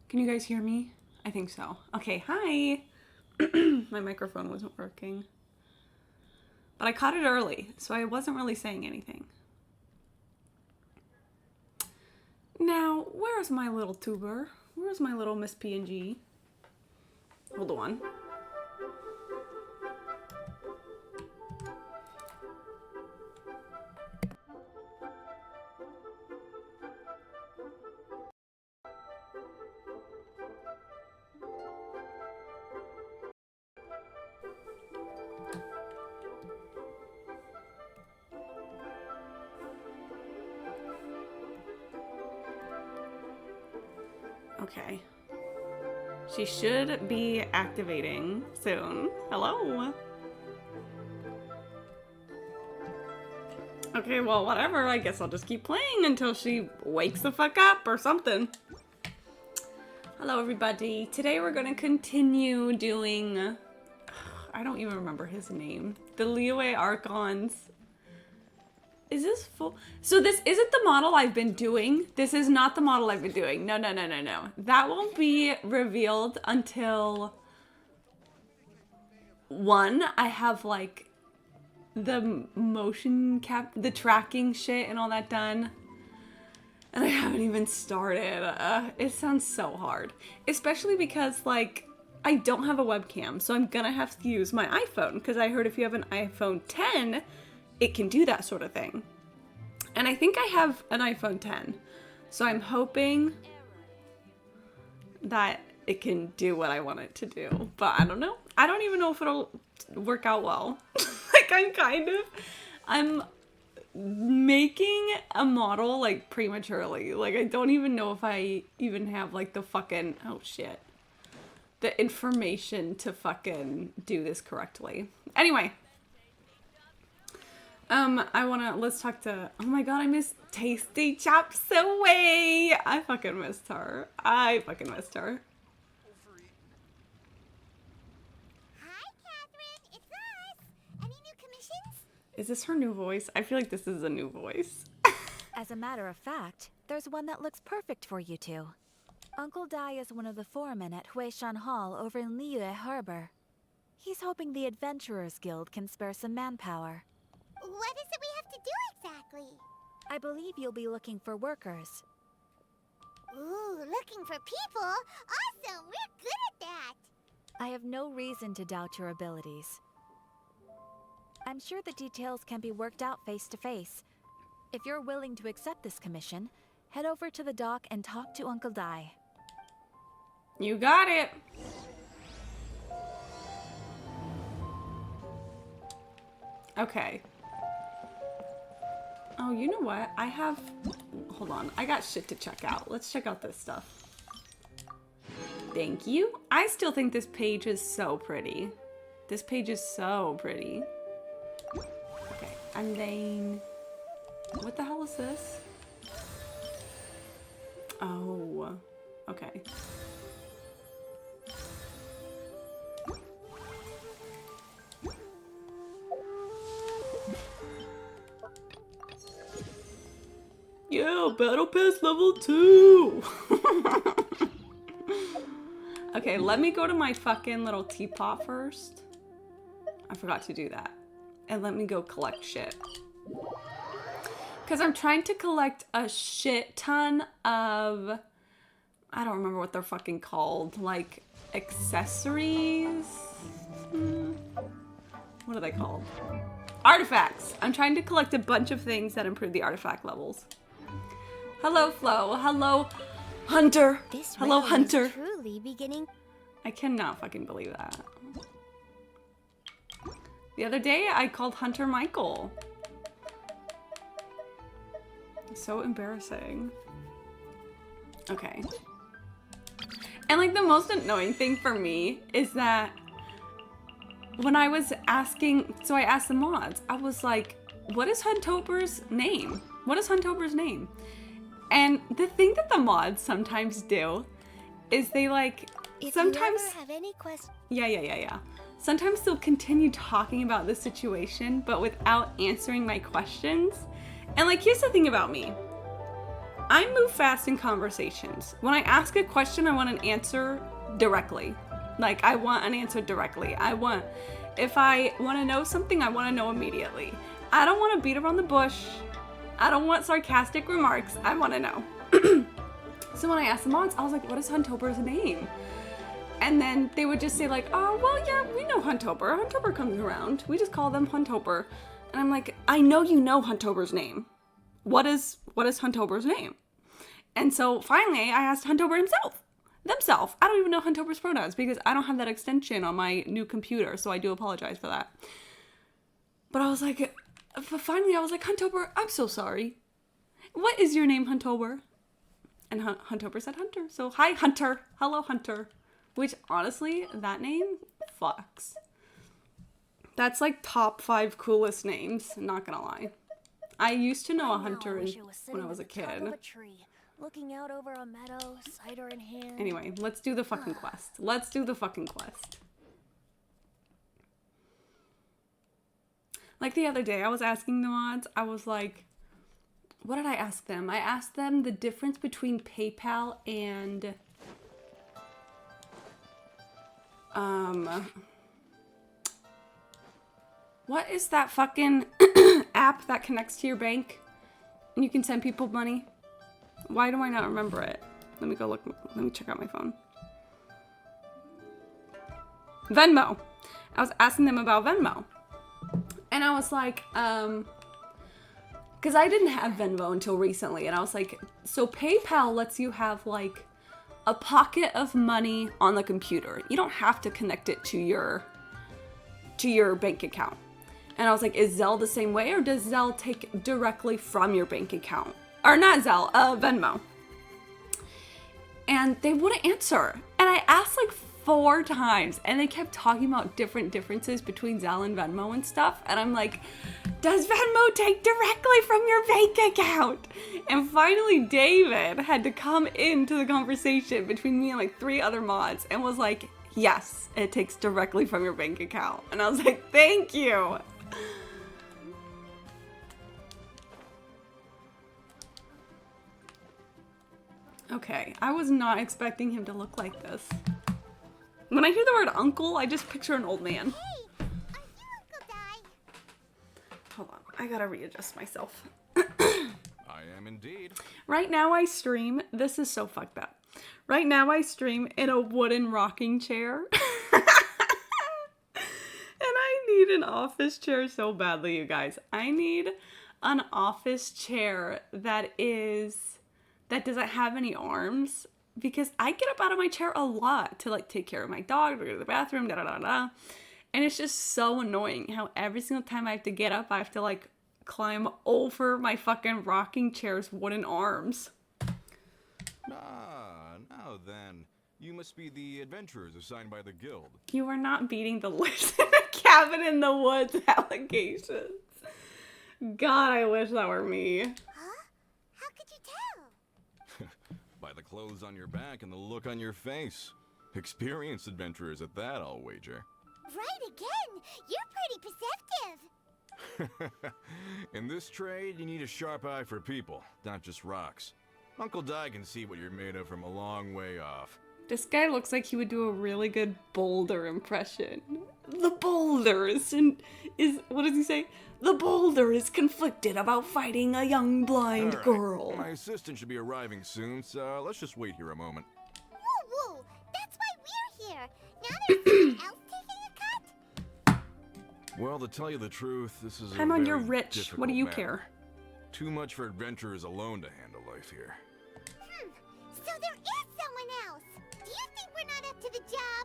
Can you guys hear me? I think so. Okay, hi. My microphone wasn't working. But I caught it early, so I wasn't really saying anything. Now, where's my little tuber? Where's my little Miss PNG? Hold on. Okay. She should be activating soon. Hello. Okay, well, whatever. I guess I'll just keep playing until she wakes the fuck up or something. Hello, everybody. Today we're going to continue doing... I don't even remember his name. The liyue Archons. Is this full? So this isn't the model I've been doing. This is not the model I've been doing. No. That won't be revealed until... One, I have like the motion cap, the tracking shit and all that done. And I haven't even started. It sounds so hard. Especially because like, I don't have a webcam. So I'm gonna have to use my iPhone. Because I heard if you have an iPhone 10... it can do that sort of thing. And I think I have an iPhone 10. So I'm hoping that it can do what I want it to do. But I don't know. I don't even know if it'll work out well. Like I'm making a model like prematurely. Like I don't even know if I even have like the fucking, oh shit, the information to fucking do this correctly. Anyway. Let's talk to, oh my god, I miss Tasty Chops Away. I fucking missed her. Hi, Catherine. It's us. Any new commissions? Is this her new voice? I feel like this is a new voice. As a matter of fact, there's one that looks perfect for you two. Uncle Dai is one of the foremen at Huishan Hall over in Liyue Harbor. He's hoping the Adventurers Guild can spare some manpower. What is it we have to do exactly? I believe you'll be looking for workers. Ooh, looking for people? Awesome, we're good at that. I have no reason to doubt your abilities. I'm sure the details can be worked out face to face. If you're willing to accept this commission, head over to the dock and talk to Uncle Dai. You got it. Okay. Oh, you know what? I have... Hold on. I got shit to check out. Let's check out this stuff. Thank you. I still think this page is so pretty. This page is so pretty. Okay. And then... What the hell is this? Oh. Okay. Yeah, Battle Pass level 2! Okay, let me go to my fucking little teapot first. I forgot to do that. And let me go collect shit. Because I'm trying to collect a shit ton of... I don't remember what they're fucking called. Like, accessories? What are they called? Artifacts! I'm trying to collect a bunch of things that improve the artifact levels. Hello, Flo. Hello, Hunter. Hello, Hunter. Truly beginning. I cannot fucking believe that. The other day, I called Hunter Michael. So embarrassing. Okay. And like the most annoying thing for me is that when I was asking, so I asked the mods, I was like, what is Huntober's name? What is Huntober's name? And the thing that the mods sometimes do is they like, sometimes... If you ever have any questions... Yeah. Sometimes they'll continue talking about the situation, but without answering my questions. And like, here's the thing about me. I move fast in conversations. When I ask a question, I want an answer directly. Like, I want an answer directly. If I want to know something, I want to know immediately. I don't want to beat around the bush. I don't want sarcastic remarks. I want to know. So when I asked the mods, I was like, what is Huntober's name? And then they would just say like, oh, well, yeah, we know Huntober. Huntober comes around. We just call them Huntober. And I'm like, I know you know Huntober's name. What is Huntober's name? And so finally, I asked Huntober themselves. I don't even know Huntober's pronouns because I don't have that extension on my new computer, so I do apologize for that. But I was like, finally, I was like, Huntober, I'm so sorry. What is your name, Huntober? And Huntober said Hunter. So, hi, Hunter. Hello, Hunter. Which, honestly, that name fucks. That's like top 5 coolest names, not gonna lie. I used to know a Hunter when I was a kid. Looking out over a meadow, cider in hand. Anyway, let's do the fucking quest. Let's do the fucking quest. Like the other day, I was asking the mods, I was like, what did I ask them? I asked them the difference between PayPal and what is that fucking app that connects to your bank and you can send people money? Why do I not remember it? Let me go look. Let me check out my phone. Venmo. I was asking them about Venmo. And I was like, because I didn't have Venmo until recently. And I was like, so PayPal lets you have like a pocket of money on the computer. You don't have to connect it to your bank account. And I was like, is Zelle the same way, or does Zelle take directly from your bank account? Or not Zelle, Venmo. And they wouldn't answer. And I asked like 4 times, and they kept talking about different differences between Zelle and Venmo and stuff. And I'm like, does Venmo take directly from your bank account? And finally, David had to come into the conversation between me and like 3 other mods and was like, yes, it takes directly from your bank account. And I was like, thank you. Okay, I was not expecting him to look like this. When I hear the word uncle, I just picture an old man. Hey, are you Uncle Di? Hold on, I gotta readjust myself. I am indeed. Right now I stream, this is so fucked up. Right now I stream in a wooden rocking chair. And I need an office chair so badly, you guys. I need an office chair that doesn't have any arms, because I get up out of my chair a lot to like take care of my dog, to go to the bathroom, and it's just so annoying how every single time I have to get up, I have to like climb over my fucking rocking chair's wooden arms. Ah, now then. You must be the adventurers assigned by the guild. You are not beating the lives in a cabin in the woods allegations. God, I wish that were me. Huh? How could you tell? By the clothes on your back and the look on your face. Experienced adventurers at that, I'll wager. Right again. You're pretty perceptive. In this trade, you need a sharp eye for people, not just rocks. Uncle Di can see what you're made of from a long way off. This guy looks like he would do a really good Boulder impression. The Boulder is what does he say? The Boulder is conflicted about fighting a young blind All right, girl. My assistant should be arriving soon, so let's just wait here a moment. Woo woo. That's why we're here. Now there's someone else taking a cut. Well, to tell you the truth, this is Paimon, you're very rich. What do you difficult matter. care? Too much for adventurers alone to handle life here. So there is someone else. Do you think we're not up to the job?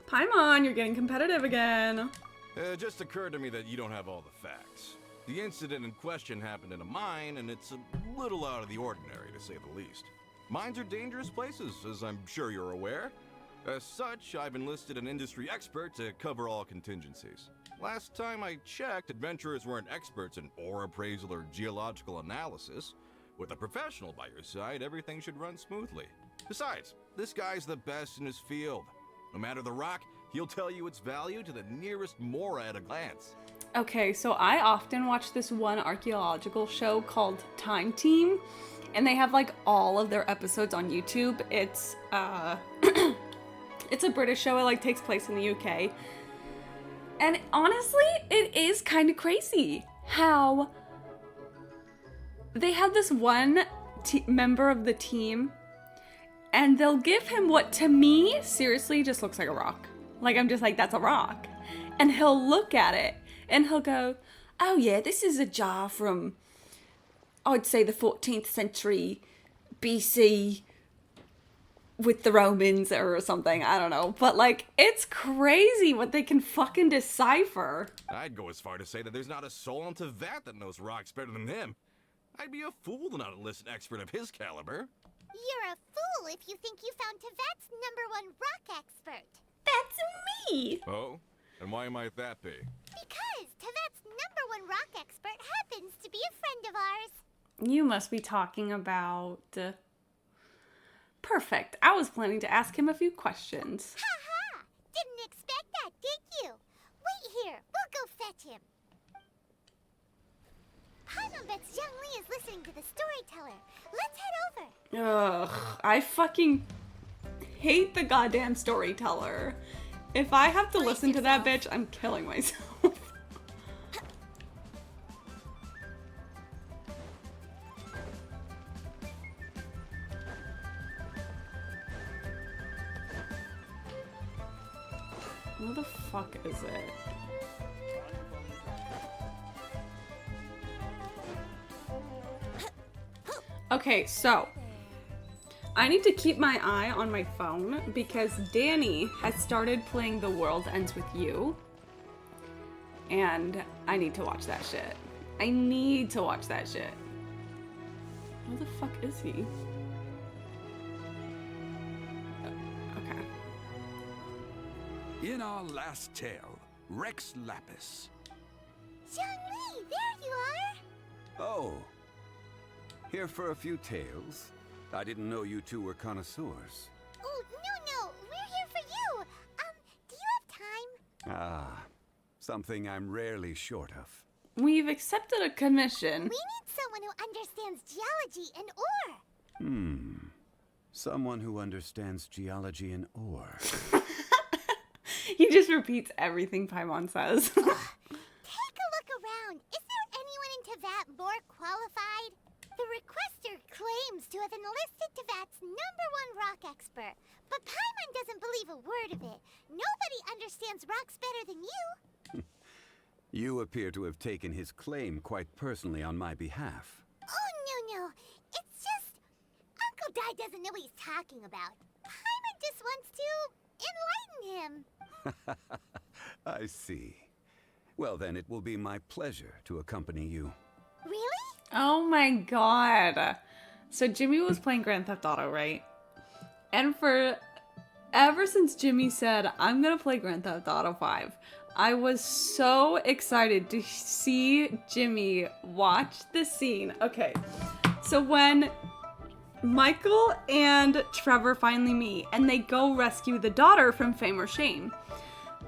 Paimon, you're getting competitive again. It just occurred to me that you don't have all the facts. The incident in question happened in a mine, and it's a little out of the ordinary, to say the least. Mines are dangerous places, as I'm sure you're aware. As such, I've enlisted an industry expert to cover all contingencies. Last time I checked, adventurers weren't experts in ore appraisal or geological analysis. With a professional by your side, everything should run smoothly. Besides, this guy's the best in his field. No matter the rock, he'll tell you its value to the nearest mora at a glance. Okay, so I often watch this one archaeological show called Time Team, and they have like all of their episodes on YouTube. It's it's a British show. It like takes place in the UK. And honestly, it is kind of crazy how they have this one member of the team, and they'll give him what to me seriously just looks like a rock. Like, I'm just like, that's a rock. And he'll look at it and he'll go, oh yeah, this is a jar from, I'd say, the 14th century BC with the Romans or something. I don't know. But like, it's crazy what they can fucking decipher. I'd go as far to say that there's not a soul on Teyvat that knows rocks better than him. I'd be a fool to not enlist an expert of his caliber. You're a fool if you think you found Teyvat's #1 rock expert. That's me. Oh? And why might that be? Because Teyvat's #1 rock expert happens to be a friend of ours. You must be talking about... Perfect. I was planning to ask him a few questions. Ha! Didn't expect that, did you? Wait here. We'll go fetch him. Paimon bets Young Lee is listening to the storyteller. Let's head over. Ugh, I fucking hate the goddamn storyteller. If I have to listen to that bitch, I'm killing myself. What the fuck is it? Okay, so I need to keep my eye on my phone because Danny has started playing The World Ends With You. And I need to watch that shit. I need to watch that shit. Where the fuck is he? Okay. In our last tale, Rex Lapis. Young Lee, there you are. Oh. Here for a few tales. I didn't know you two were connoisseurs. Oh, no. We're here for you. Do you have time? Ah, something I'm rarely short of. We've accepted a commission. We need someone who understands geology and ore. Someone who understands geology and ore. He just repeats everything Paimon says. Take a look around. Is there anyone in Teyvat more qualified? The requester claims to have enlisted Teyvat's #1 rock expert, but Paimon doesn't believe a word of it. Nobody understands rocks better than you. You appear to have taken his claim quite personally on my behalf. Oh, no. It's just... Uncle Dai doesn't know what he's talking about. Paimon just wants to enlighten him. I see. Well, then it will be my pleasure to accompany you. Really? Oh my god. So Jimmy was playing Grand Theft Auto, right? And ever since Jimmy said, I'm gonna play Grand Theft Auto 5, I was so excited to see Jimmy watch the scene. Okay, so when Michael and Trevor finally meet and they go rescue the daughter from fame or shame,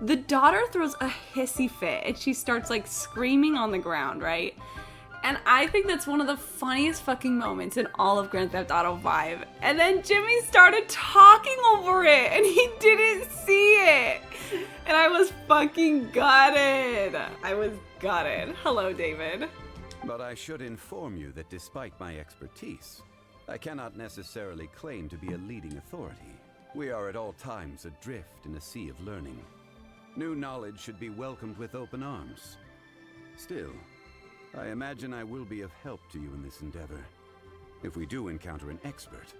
the daughter throws a hissy fit and she starts like screaming on the ground, right? And I think that's one of the funniest fucking moments in all of Grand Theft Auto 5. And then Jimmy started talking over it and he didn't see it. And I was fucking gutted. I was gutted. Hello, David. But I should inform you that despite my expertise, I cannot necessarily claim to be a leading authority. We are at all times adrift in a sea of learning. New knowledge should be welcomed with open arms. Still, I imagine I will be of help to you in this endeavor. If we do encounter an expert,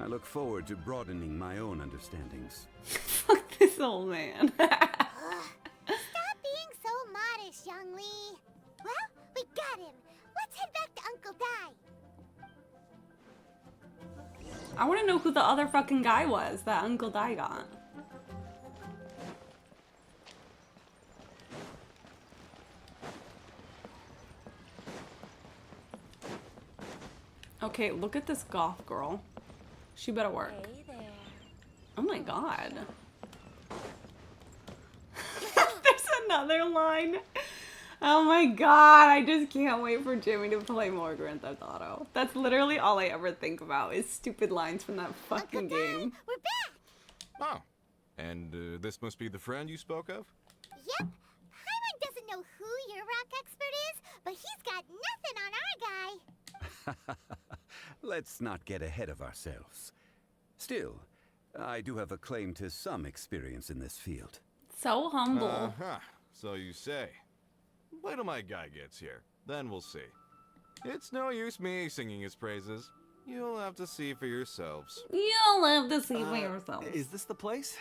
I look forward to broadening my own understandings. Fuck this old man. Stop being so modest, Young Lee. Well, we got him. Let's head back to Uncle Dai. I want to know who the other fucking guy was that Uncle Dai got. Okay, look at this goth girl. She better work. Hey there. Oh my god. There's another line. Oh my god, I just can't wait for Jimmy to play more Grand Theft Auto. That's literally all I ever think about is stupid lines from that fucking Uncle Di, game. we're back! Oh, and this must be the friend you spoke of? Yep. Paimon doesn't know who your rock expert is, but he's got nothing on our guy. Let's not get ahead of ourselves. Still, I do have a claim to some experience in this field. So humble. Uh-huh, so you say. Wait till my guy gets here, then we'll see. It's no use me singing his praises. You'll have to see for yourselves. You'll have to see for yourself. Is this the place?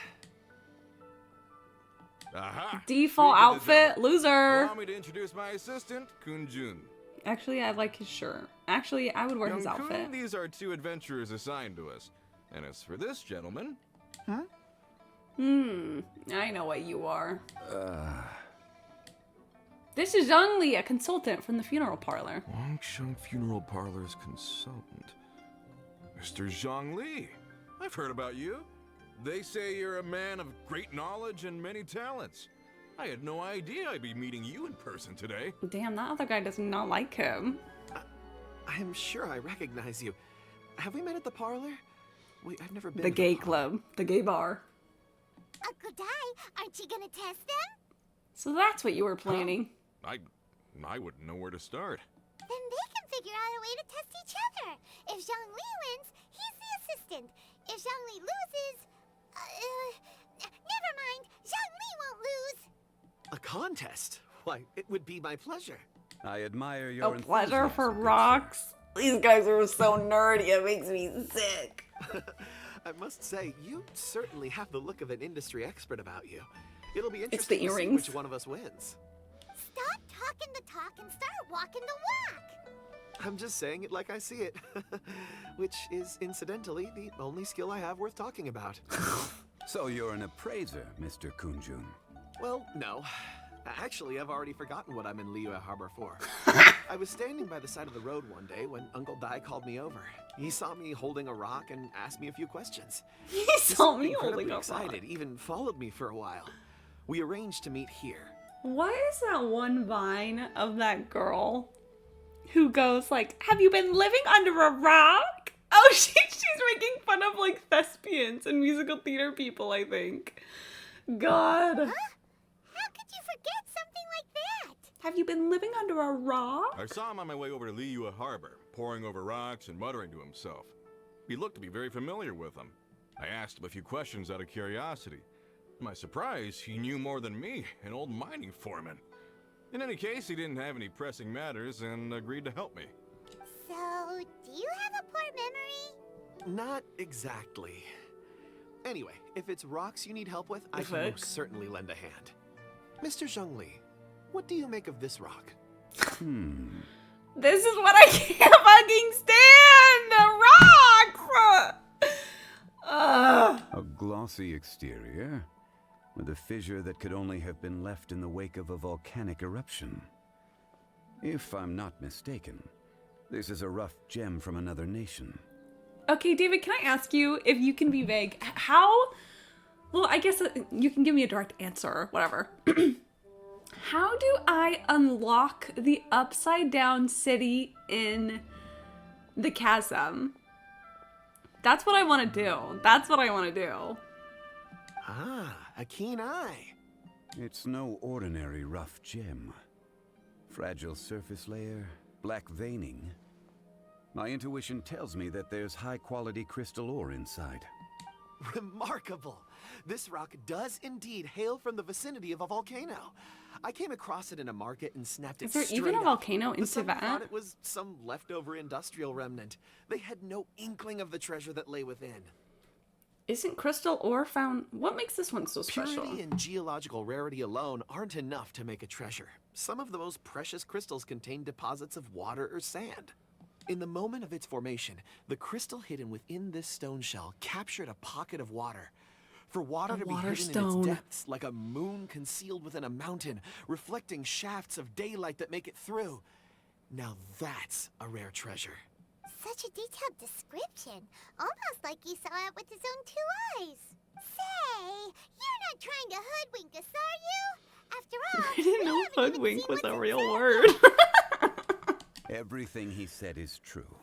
Aha! Default Speak of the outfit, devil, loser. allow me to introduce my assistant, Kunjun. Actually, I like his shirt. Actually, I would wear his Young outfit. Kun, these are 2 adventurers assigned to us. And as for this gentleman, I know what you are. This is Zhongli, a consultant from the funeral parlor. Wangsheng Funeral Parlor's consultant. Mr. Zhang Li. I've heard about you. They say you're a man of great knowledge and many talents. I had no idea I'd be meeting you in person today. Damn, that other guy does not like him. I'm sure I recognize you. Have we met at the parlor? Wait, I've never been The to gay parlor. club. The gay bar. Uncle Di, aren't you gonna test them? So that's what you were planning. I wouldn't know where to start. Then they can figure out a way to test each other. If Zhang Li wins, he's the assistant. If Zhang Li loses, never mind. Zhang Li won't lose. A contest? Why, it would be my pleasure. I admire your A pleasure enthusiasm, for good sir. rocks. These guys are so nerdy, it makes me sick. I must say, you certainly have the look of an industry expert about you. It'll be the interesting to see earrings. which one of us wins. Stop talking the talk and start walking the walk. I'm just saying it like I see it. Which is, incidentally, the only skill I have worth talking about. So you're an appraiser, Mr. Kunjun. Well, no. Actually, I've already forgotten what I'm in Liyue Harbor for. I was standing by the side of the road one day when Uncle Dai called me over. He saw me holding a rock and asked me a few questions. He He saw seemed me incredibly holding a excited, rock. even followed me for a while. We arranged to meet here. What is that one vine of that girl who goes like, "Have you been living under a rock?" Oh, she's making fun of like thespians and musical theater people, I think. God. How could you forget something like that? Have you been living under a rock? I saw him on my way over to Liyue Harbor, poring over rocks and muttering to himself. He looked to be very familiar with them. I asked him a few questions out of curiosity. To my surprise, he knew more than me, an old mining foreman. In any case, he didn't have any pressing matters and agreed to help me. So, do you have a poor memory? Not exactly. Anyway, if it's rocks you need help with, I can Fuck. most certainly lend a hand. Mr. Zhongli, what do you make of this rock? This is what I can't fucking stand! The rocks! A glossy exterior, with a fissure that could only have been left in the wake of a volcanic eruption. If I'm not mistaken, this is a rough gem from another nation. Okay, David, can I ask you if you can be vague? How? Well, I guess you can give me a direct answer or whatever. How do I unlock the upside down city in the chasm? That's what I want to do. That's what I want to do. Ah, a keen eye. It's no ordinary rough gem. Fragile surface layer, black veining. My intuition tells me that there's high-quality crystal ore inside. Remarkable! This rock does indeed hail from the vicinity of a volcano. I came across it in a market and snapped it Is there straight even a up. volcano in But some Tibet? thought it was some leftover industrial remnant. They had no inkling of the treasure that lay within. Isn't crystal ore found? What makes this one so special? Purity and geological rarity alone aren't enough to make a treasure. Some of the most precious crystals contain deposits of water or sand. In the moment of its formation, the crystal hidden within this stone shell captured a pocket of water. For water A to be water hidden in stone. its depths, like a moon concealed within a mountain, reflecting shafts of daylight that make it through. Now that's a rare treasure. Such a detailed description. Almost like he saw it with his own 2 eyes. Say, you're not trying to hoodwink us, are you? After all, I didn't know we haven't even hoodwink seen was what's a real inside. word. Everything he said is true.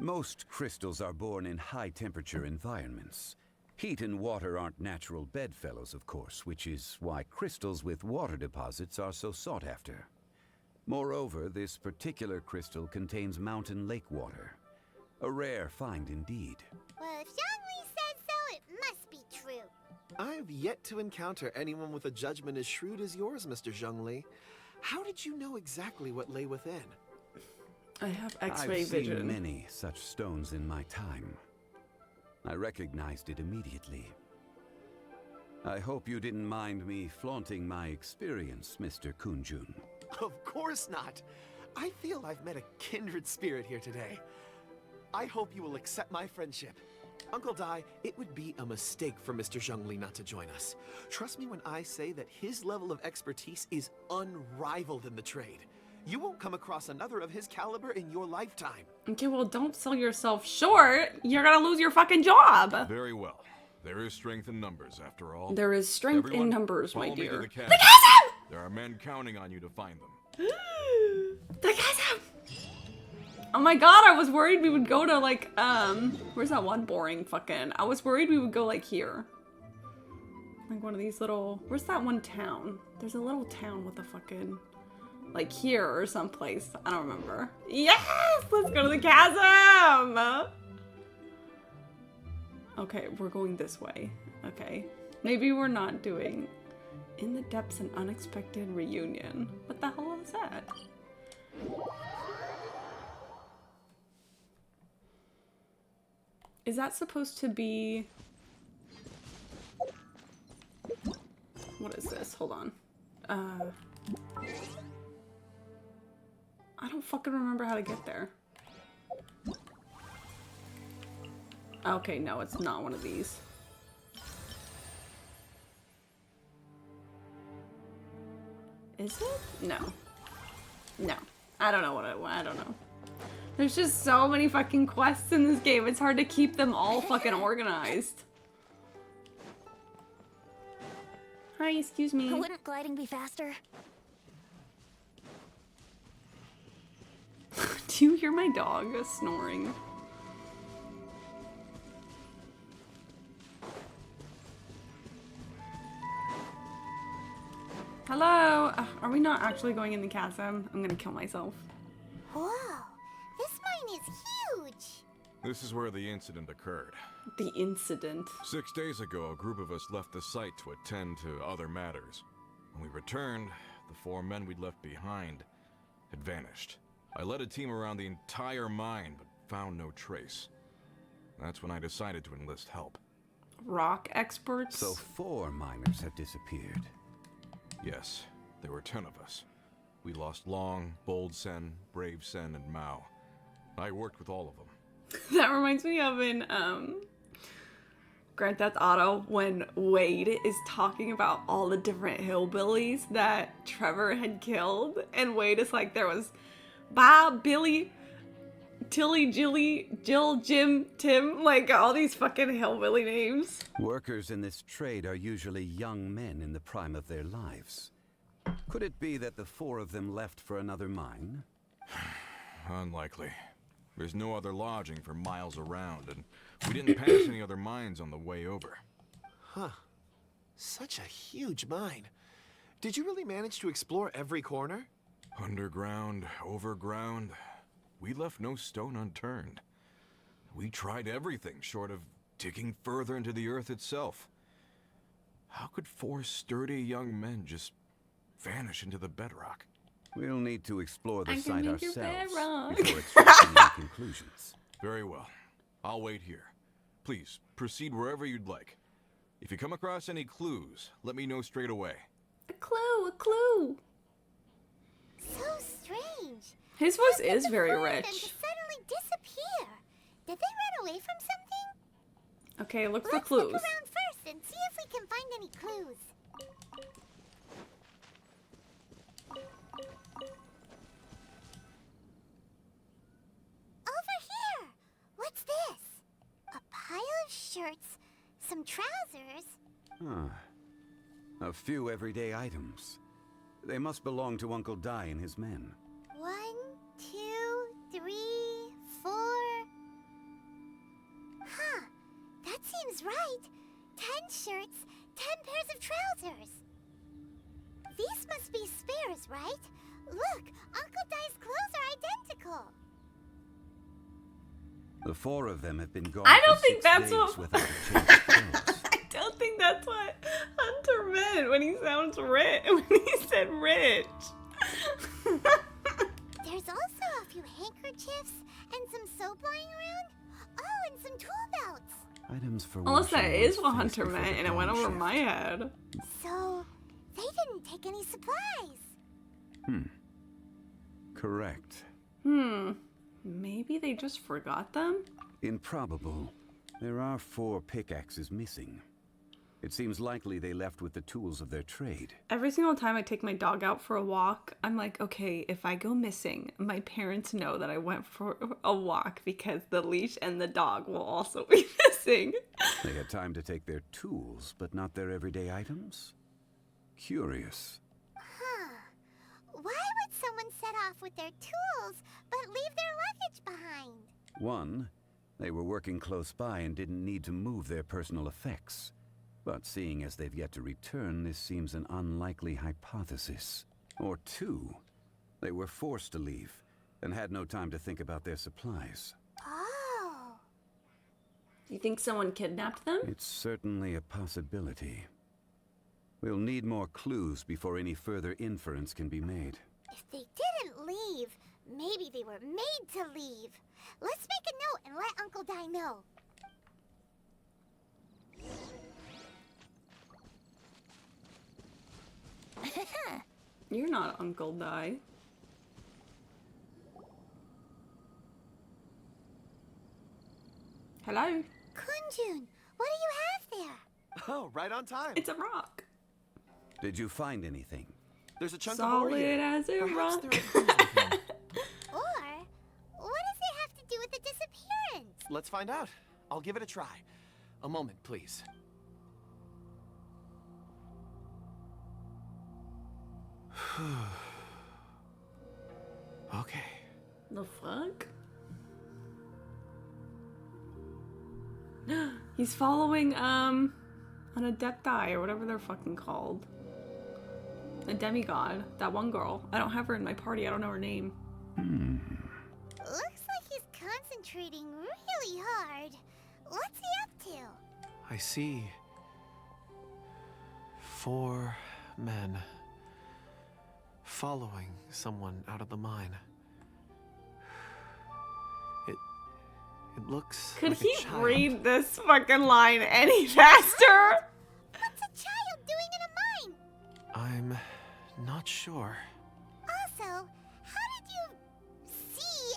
Most crystals are born in high-temperature environments. Heat and water aren't natural bedfellows, of course, which is why crystals with water deposits are so sought after. Moreover, this particular crystal contains mountain lake water. A rare find indeed. Well, if Zhongli says so, it must be true. I've yet to encounter anyone with a judgment as shrewd as yours, Mr. Zhongli. How did you know exactly what lay within? I have X-ray I've vision. seen many such stones in my time. I recognized it immediately. I hope you didn't mind me flaunting my experience, Mr. Kunjun. Of course not. I feel I've met a kindred spirit here today. I hope you will accept my friendship. Uncle Dai, it would be a mistake for Mr. Zhongli not to join us. Trust me when I say that his level of expertise is unrivaled in the trade. You won't come across another of his caliber in your lifetime. Okay, well, don't sell yourself short. You're gonna lose your fucking job. Very well. There is strength in numbers, after all. There is strength Everyone, in numbers, my follow me to dear. the chasm. The chasm! There are men counting on you to find them. The chasm! Oh my god, I was worried we would go to, like, where's that one boring fucking... I was worried we would go, like, here. Like, one of these little... Where's that one town? There's a little town with a fucking... Like, here or someplace. I don't remember. Yes! Let's go to the chasm! Okay, we're going this way. Okay. Maybe we're not doing... In the depths, an unexpected reunion. What the hell is that? Is that supposed to be... What is this? Hold on. I don't fucking remember how to get there. Okay, no, it's not one of these. Is it? No. No. I don't know what I don't know. There's just so many fucking quests in this game. It's hard to keep them all fucking organized. Hi, excuse me. Wouldn't gliding be faster? Do you hear my dog snoring? Hello? Are we not actually going in the chasm? I'm gonna kill myself. Whoa, this mine is huge. This is where the incident occurred. The incident. 6 days ago, a group of us left the site to attend to other matters. When we returned, the 4 men we'd left behind had vanished. I led a team around the entire mine, but found no trace. That's when I decided to enlist help. Rock experts? So 4 miners have disappeared. Yes, there were 10 of us. We lost Long, Bold Sen, Brave Sen, and Mao. I worked with all of them. That reminds me of in Grand Theft Auto when Wade is talking about all the different hillbillies that Trevor had killed. And Wade is like, there was Bob, Billy, Tilly, Jilly, Jill, Jim, Tim, like all these fucking hillbilly names. Workers in this trade are usually young men in the prime of their lives. Could it be that the 4 of them left for another mine? Unlikely. There's no other lodging for miles around, and we didn't pass any other mines on the way over. Huh. Such a huge mine. Did you really manage to explore every corner? Underground, overground, we left no stone unturned. We tried everything short of digging further into the earth itself. How could 4 sturdy young men just vanish into the bedrock? We'll need to explore the I can site make your ourselves bedrock. before extracting any conclusions. Very well. I'll wait here. Please, proceed wherever you'd like. If you come across any clues, let me know straight away. A clue, a clue. So strange. His voice How could is the very 4 of them rich. just suddenly disappear? Did they run away from something? Okay, look for Let's clues. look around first and see if we can find any clues. Over here! What's this? A pile of shirts, some trousers. Huh. A few everyday items. They must belong to Uncle Dai and his men. 1, 2, 3, 4. Huh. That seems right. 10 shirts, 10 pairs of trousers. These must be spares, right? Look, Uncle Dai's clothes are identical. The 4 of them have been gone I don't for think 6 that's days what- without a change of clothes. I don't think that's what Hunter meant when he sounds rich. When he said rich. There's also a few handkerchiefs and some soap lying around. Oh, and some tool belts. Items for Unless that washing is one's what face Hunter before meant, the and it went dawn over shift. my head. So, they didn't take any supplies. Correct. Maybe they just forgot them? Improbable. There are 4 pickaxes missing. It seems likely they left with the tools of their trade. Every single time I take my dog out for a walk, I'm like, okay, if I go missing, my parents know that I went for a walk because the leash and the dog will also be missing. They had time to take their tools, but not their everyday items? Curious. Huh. Why would someone set off with their tools but leave their luggage behind? 1, they were working close by and didn't need to move their personal effects. But seeing as they've yet to return, this seems an unlikely hypothesis. Or 2, they were forced to leave and had no time to think about their supplies. Oh. Do you think someone kidnapped them? It's certainly a possibility. We'll need more clues before any further inference can be made. If they didn't leave, maybe they were made to leave. Let's make a note and let Uncle Dai know. You're not Uncle Dai. Hello? Kunjun, what do you have there? Oh, right on time. It's a rock. Did you find anything? There's a chunk of ore Solid here. as a Perhaps rock. there are clues within. Or, what does it have to do with the disappearance? Let's find out. I'll give it a try. A moment, please. Okay. The fuck? He's following, an Adepti, or whatever they're fucking called. A demigod. That one girl. I don't have her in my party. I don't know her name. Looks like he's concentrating really hard. What's he up to? I see 4 men following someone out of the mine. It looks Could like he a child. read this fucking line any faster? What's a child doing in a mine? I'm not sure. Also, how did you see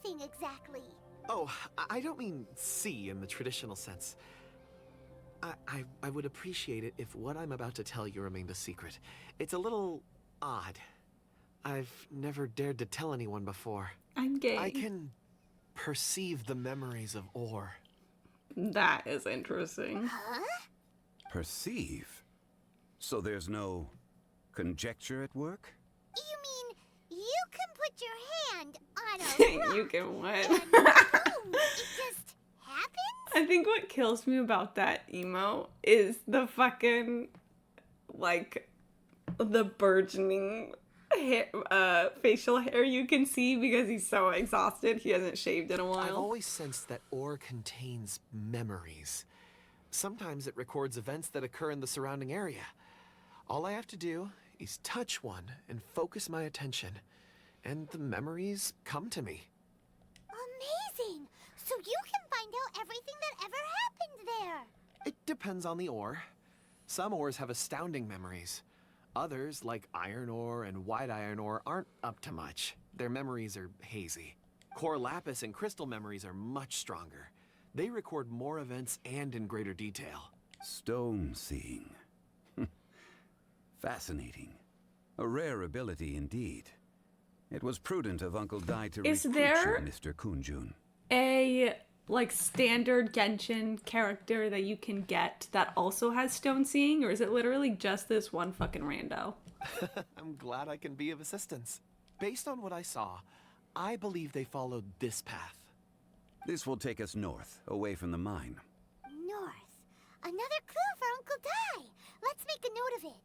anything exactly? Oh, I don't mean see in the traditional sense. I would appreciate it if what I'm about to tell you remained a secret. It's a little odd. I've never dared to tell anyone before. I'm gay. I can perceive the memories of ore. That is interesting. Huh? Perceive? So there's no conjecture at work? You mean you can put your hand on a rock You can win. and boom, it just happens? I think what kills me about that emo is the fucking, like, the burgeoning hair, facial hair you can see because he's so exhausted. He hasn't shaved in a I've while. always sensed that ore contains memories. Sometimes it records events that occur in the surrounding area. All I have to do is touch one and focus my attention, and the memories come to me. Amazing! So you can find out everything that ever happened there. It depends on the ore. Some ores have astounding memories. Others, like iron ore and white iron ore, aren't up to much. Their memories are hazy. Core lapis and crystal memories are much stronger. They record more events and in greater detail. Stone seeing. Fascinating. A rare ability indeed. It was prudent of Uncle Dai to Is recruit there- you, Mr. Kunjun. A, like, standard Genshin character that you can get that also has stone seeing, or is it literally just this one fucking rando? I'm glad I can be of assistance. Based on what I saw, I believe they followed this path. This will take us north, away from the mine. North. Another clue for Uncle Di. Let's make a note of it.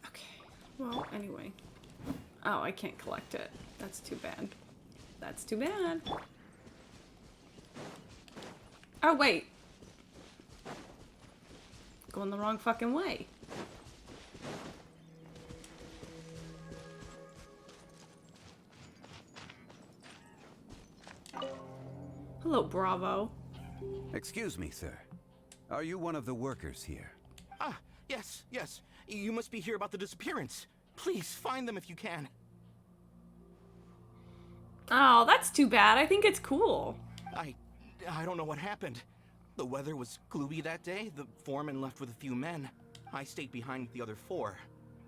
Okay. Well, anyway. Oh, I can't collect it. That's too bad. That's too bad. Oh, wait. Going the wrong fucking way. Hello, Bravo. Excuse me, sir. Are you one of the workers here? Ah, yes, yes. You must be here about the disappearance. Please find them if you can. Oh, that's too bad. I think it's cool. I don't know what happened. The weather was gloomy that day. The foreman left with a few men. I stayed behind with the other 4.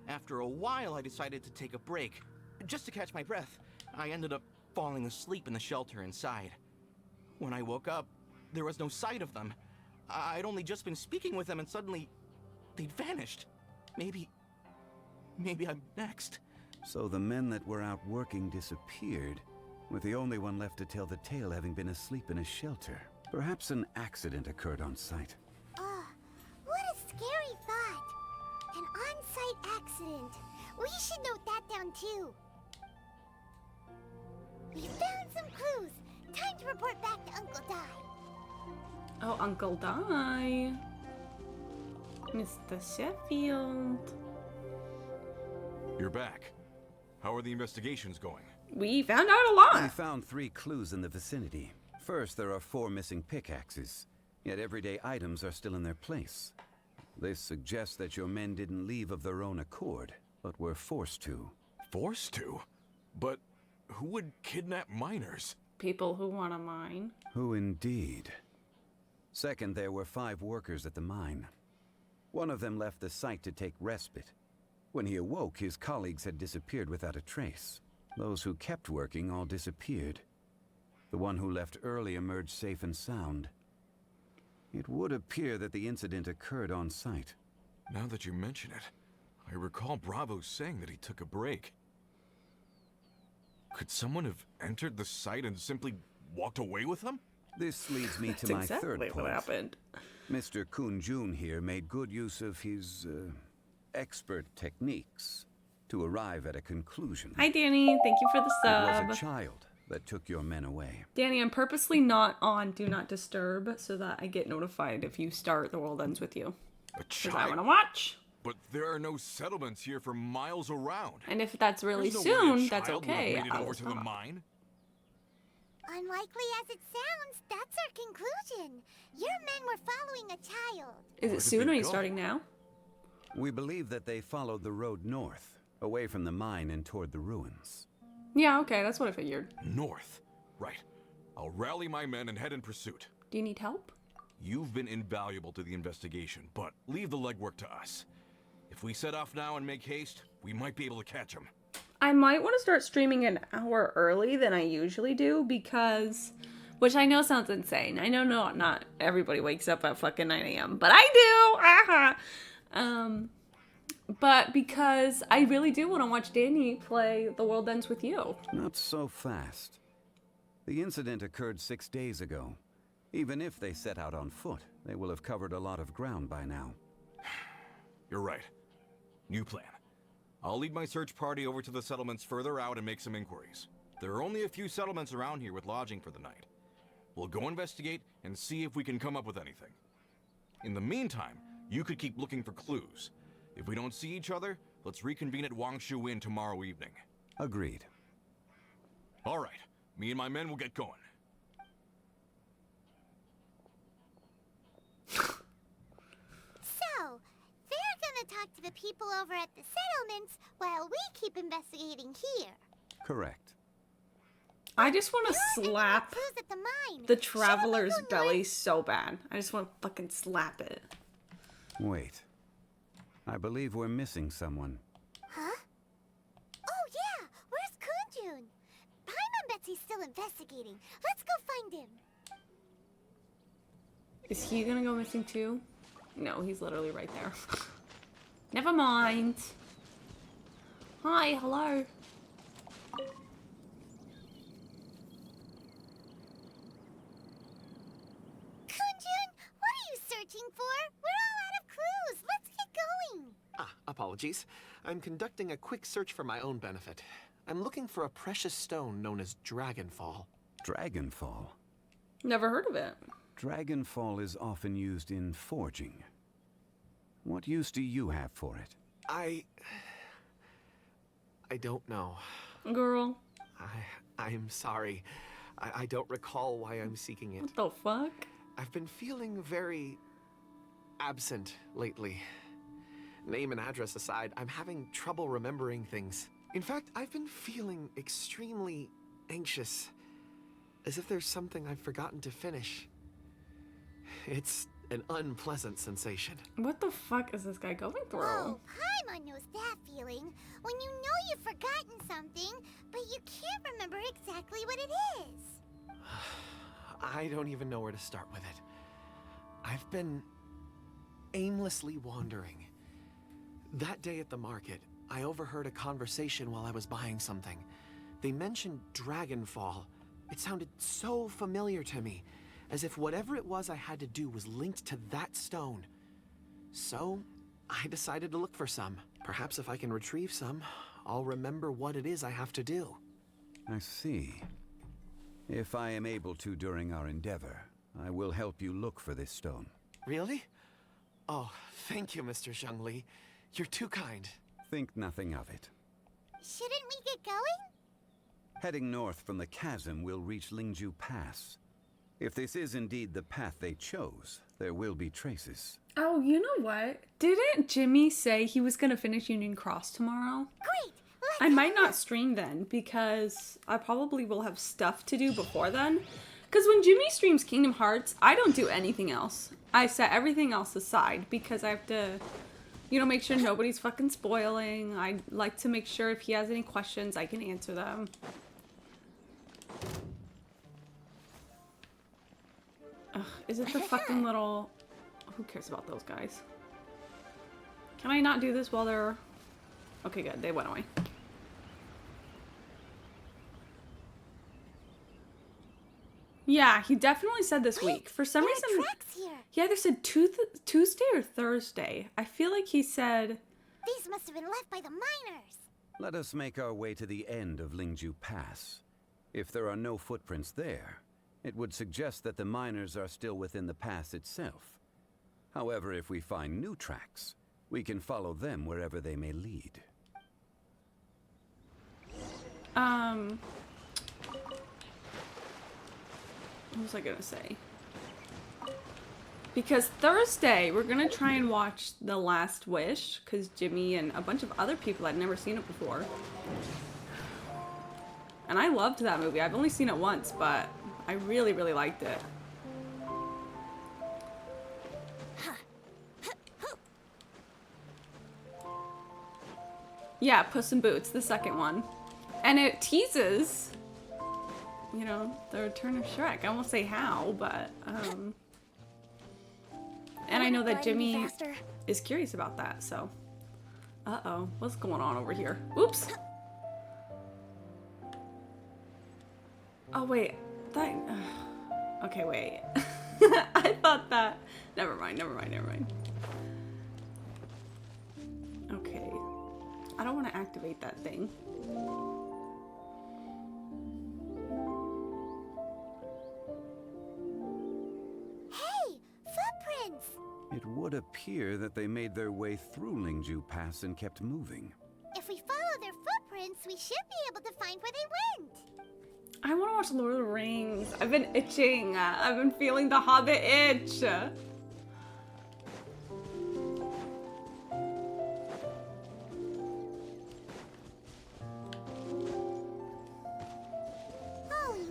After a while, I decided to take a break, just to catch my breath. I ended up falling asleep in the shelter inside. When I woke up, there was no sight of them. I'd only just been speaking with them and suddenly they'd vanished. Maybe I'm next. So the men that were out working disappeared, with the only one left to tell the tale having been asleep in a shelter. Perhaps an accident occurred on site. What a scary thought. An on-site accident. We should note that down too. We found some clues. Time to report back to Uncle Di. Oh, Uncle Di. Mr. Sheffield. You're back. How are the investigations going? We found out a We lot. found 3 clues in the vicinity. First, there are 4 missing pickaxes, yet everyday items are still in their place. This suggests that your men didn't leave of their own accord, but were forced to. Forced to? But who would kidnap miners? People who want to mine. Who indeed? Second, there were 5 workers at the mine. One of them left the site to take respite. When he awoke, his colleagues had disappeared without a trace. Those who kept working all disappeared. The one who left early emerged safe and sound. It would appear that the incident occurred on site. Now that you mention it, I recall Bravo saying that he took a break. Could someone have entered the site and simply walked away with them? This leads me to That's my exactly third point. what happened. Mr. Kun-jun here made good use of his, expert techniques to arrive at a conclusion. Hi, Danny. Thank you for the It was a sub. child that took your men away. Danny, I'm purposely not on Do Not Disturb so that I get notified if you start The World Ends With You. A Because I want to child? watch. But there are no settlements here for miles around. And if that's really There's no way a soon, that's child would have okay. made it I over will to the stop. mine. Unlikely as it sounds, that's our conclusion. Your men were following a child. Is Where it did soon they or are you go? starting now? We believe that they followed the road north, away from the mine and toward the ruins. Yeah, okay. That's what I figured. North. Right. I'll rally my men and head in pursuit. Do you need help? You've been invaluable to the investigation, but leave the legwork to us. If we set off now and make haste, we might be able to catch them. I might want to start streaming an hour early than I usually do because, which I know sounds insane. I know not everybody wakes up at fucking 9 a.m., but I do. But because I really do want to watch Danny play The World Ends With You. Not so fast. The incident occurred 6 days ago. Even if they set out on foot, they will have covered a lot of ground by now. You're right. New plan. I'll lead my search party over to the settlements further out and make some inquiries. There are only a few settlements around here with lodging for the night. We'll go investigate and see if we can come up with anything. In the meantime, you could keep looking for clues. If we don't see each other, let's reconvene at Wangshu Inn tomorrow evening. Agreed. All right. Me and my men will get going. So, they're gonna talk to the people over at the settlements while we keep investigating here. Correct. I just want to There aren't any more slap clues at the mine. the Shouldn't we traveler's go north? belly so bad. I just want to fucking slap it. Wait. I believe we're missing someone. Huh? Oh yeah, where's Kunjun? Paimon bets he's still investigating. Let's go find him. Is he gonna go missing too? No, he's literally right there. Never mind. Hi, hello. Kunjun, what are you searching for? We're all out of clues. Let's get going. Ah, apologies. I'm conducting a quick search for my own benefit. I'm looking for a precious stone known as Dragonfall. Dragonfall. Never heard of it. Dragonfall is often used in forging. What use do you have for it? I don't know. Girl. I'm sorry. I don't recall why I'm seeking it. What the fuck? I've been feeling very absent lately. Name and address aside, I'm having trouble remembering things. In fact, I've been feeling extremely anxious, as if there's something I've forgotten to finish. It's an unpleasant sensation. What the fuck is this guy going through? Whoa, Paimon knows that feeling. When you know you've forgotten something, but you can't remember exactly what it is. I don't even know where to start with it. I've been aimlessly wandering. That day at the market, I overheard a conversation while I was buying something. They mentioned Dragonfall. It sounded so familiar to me, as if whatever it was I had to do was linked to that stone. So, I decided to look for some. Perhaps if I can retrieve some, I'll remember what it is I have to do. I see. If I am able to during our endeavor, I will help you look for this stone. Really? Oh, thank you, Mr. Zhengli. You're too kind. Think nothing of it. Shouldn't we get going? Heading north from the chasm, we'll reach Liyue Pass. If this is indeed the path they chose, there will be traces. Oh, you know what? Didn't Jimmy say he was gonna finish Union Cross tomorrow? Great! Let's I might not stream then because I probably will have stuff to do before then. Because when Jimmy streams Kingdom Hearts, I don't do anything else. I set everything else aside because I have to, you know, make sure nobody's fucking spoiling. I like to make sure if he has any questions, I can answer them. Ugh, is it the fucking little... Who cares about those guys? Can I not do this while they're... Okay, good. They went away. Yeah, he definitely said this week. For some there reason... are tracks here. He either said Tuesday or Thursday. I feel like he said... These must have been left by the miners. Let us make our way to the end of Liyue Pass. If there are no footprints there, it would suggest that the miners are still within the pass itself. However, if we find new tracks, we can follow them wherever they may lead. What was I gonna say? Because Thursday, we're gonna try and watch The Last Wish, because Jimmy and a bunch of other people had never seen it before. And I loved that movie. I've only seen it once, but I really, really liked it. Yeah, Puss in Boots, the second one. And it teases, you know, the return of Shrek. I won't say how, but, and I know that Jimmy is curious about that, so. Uh-oh, what's going on over here? Oops! Oh, wait, that, okay, wait. I thought that, never mind. Okay, I don't want to activate that thing. Hey, footprints! It would appear that they made their way through Liyue Pass and kept moving. If we follow their footprints, we should be able to find where they went. I want to watch Lord of the Rings. I've been itching. I've been feeling the Hobbit itch. Oh